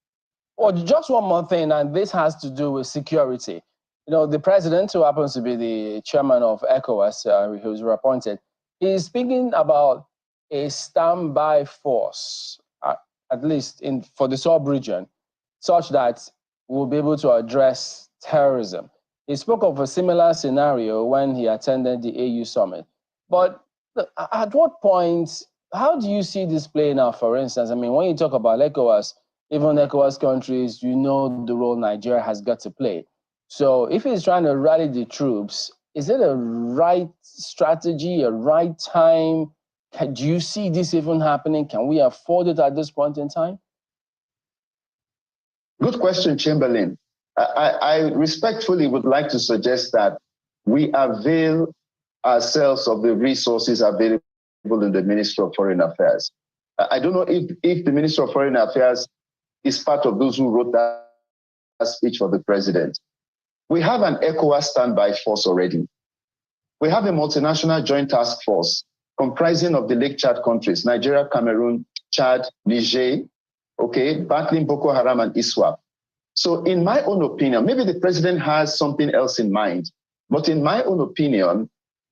Well, just one more thing, and this has to do with security. You know, the president, who happens to be the chairman of ECOWAS, who was appointed, is speaking about a standby force, at least for the sub-region, such that we'll be able to address terrorism. He spoke of a similar scenario when he attended the AU summit. But at what point, how do you see this playing out, for instance? I mean, when you talk about ECOWAS, even ECOWAS countries, you know the role Nigeria has got to play. So if he's trying to rally the troops, is it a right strategy, a right time? Do you see this even happening? Can we afford it at this point in time? Good question, Chamberlain. I respectfully would like to suggest that we avail ourselves of the resources available in the Ministry of Foreign Affairs. I don't know if the Ministry of Foreign Affairs is part of those who wrote that speech for the president. We have an ECOWAS standby force already. We have a multinational joint task force comprising of the Lake Chad countries, Nigeria, Cameroon, Chad, Niger, okay, battling Boko Haram and ISWAP. So in my own opinion, maybe the president has something else in mind, but in my own opinion,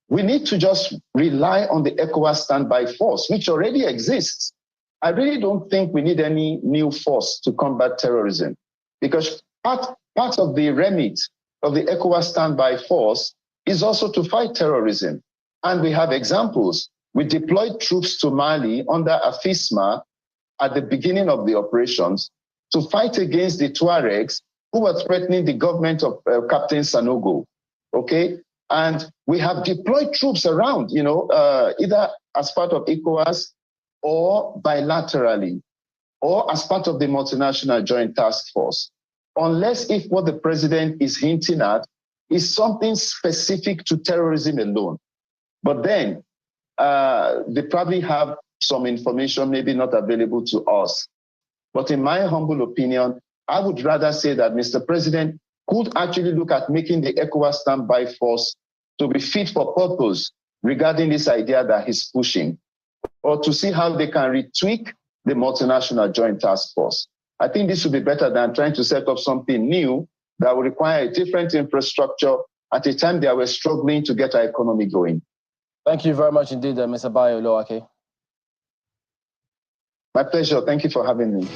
we need to just rely on the ECOWAS standby force, which already exists. I really don't think we need any new force to combat terrorism, because part of the remit of the ECOWAS standby force is also to fight terrorism. And we have examples. We deployed troops to Mali under AFISMA at the beginning of the operations to fight against the Tuaregs who were threatening the government of Captain Sanogo, okay? And we have deployed troops around, either as part of ECOWAS or bilaterally, or as part of the multinational joint task force. Unless if what the president is hinting at is something specific to terrorism alone. But then they probably have some information maybe not available to us. But in my humble opinion, I would rather say that Mr. President could actually look at making the ECOWAS standby force to be fit for purpose regarding this idea that he's pushing, or to see how they can retweak the multinational joint task force. I think this would be better than trying to set up something new that will require a different infrastructure at a time they were struggling to get our economy going. Thank you very much indeed, Mr. Bayo Oloake. My pleasure. Thank you for having me.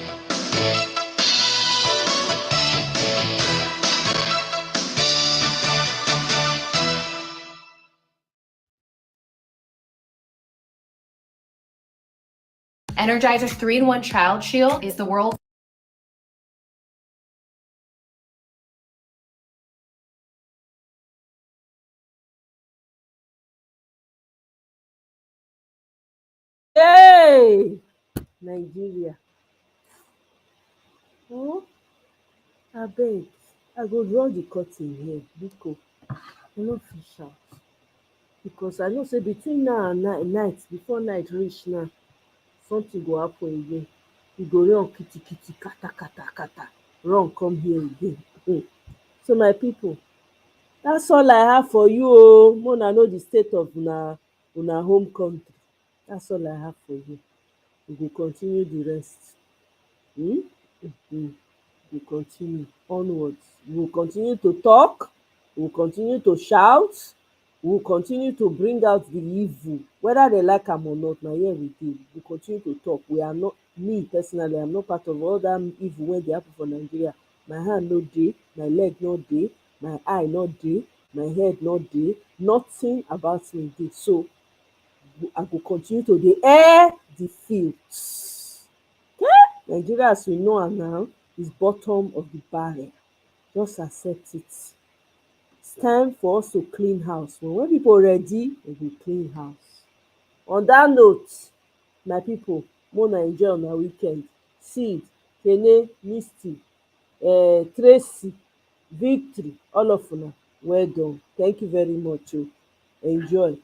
Energizer 3-in-1 Child Shield is the world's Hey, Nigeria. Oh, I beg. I go draw the curtain here because I no fit shout. Because I know say between now and night, before night reach now, something go happen again. You go run kitty kitty kata kata kata. Run come here again. So my people, that's all I have for you. Oh, Mona know the state of una home country. That's all I have for you. We will continue the rest. We continue onwards. We will continue to talk. We will continue to shout. We will continue to bring out the evil, whether they like am or not. Now here we dey. We continue to talk. We are not, me personally, I'm not part of all that evil when they happen for Nigeria. My hand no dey, my leg no dey, my eye no dey, my head no dey. Nothing about me dey. So I go continue to dey air the fields. Nigeria as we know am now is bottom of the barrel. Just accept it. It's time for us to clean house. When people ready, they will clean house. On that note, my people, mona enjoy una weekend. Seed, Kene, Misty, Tracy, Victory, all of una, well done. Thank you very much. Enjoy.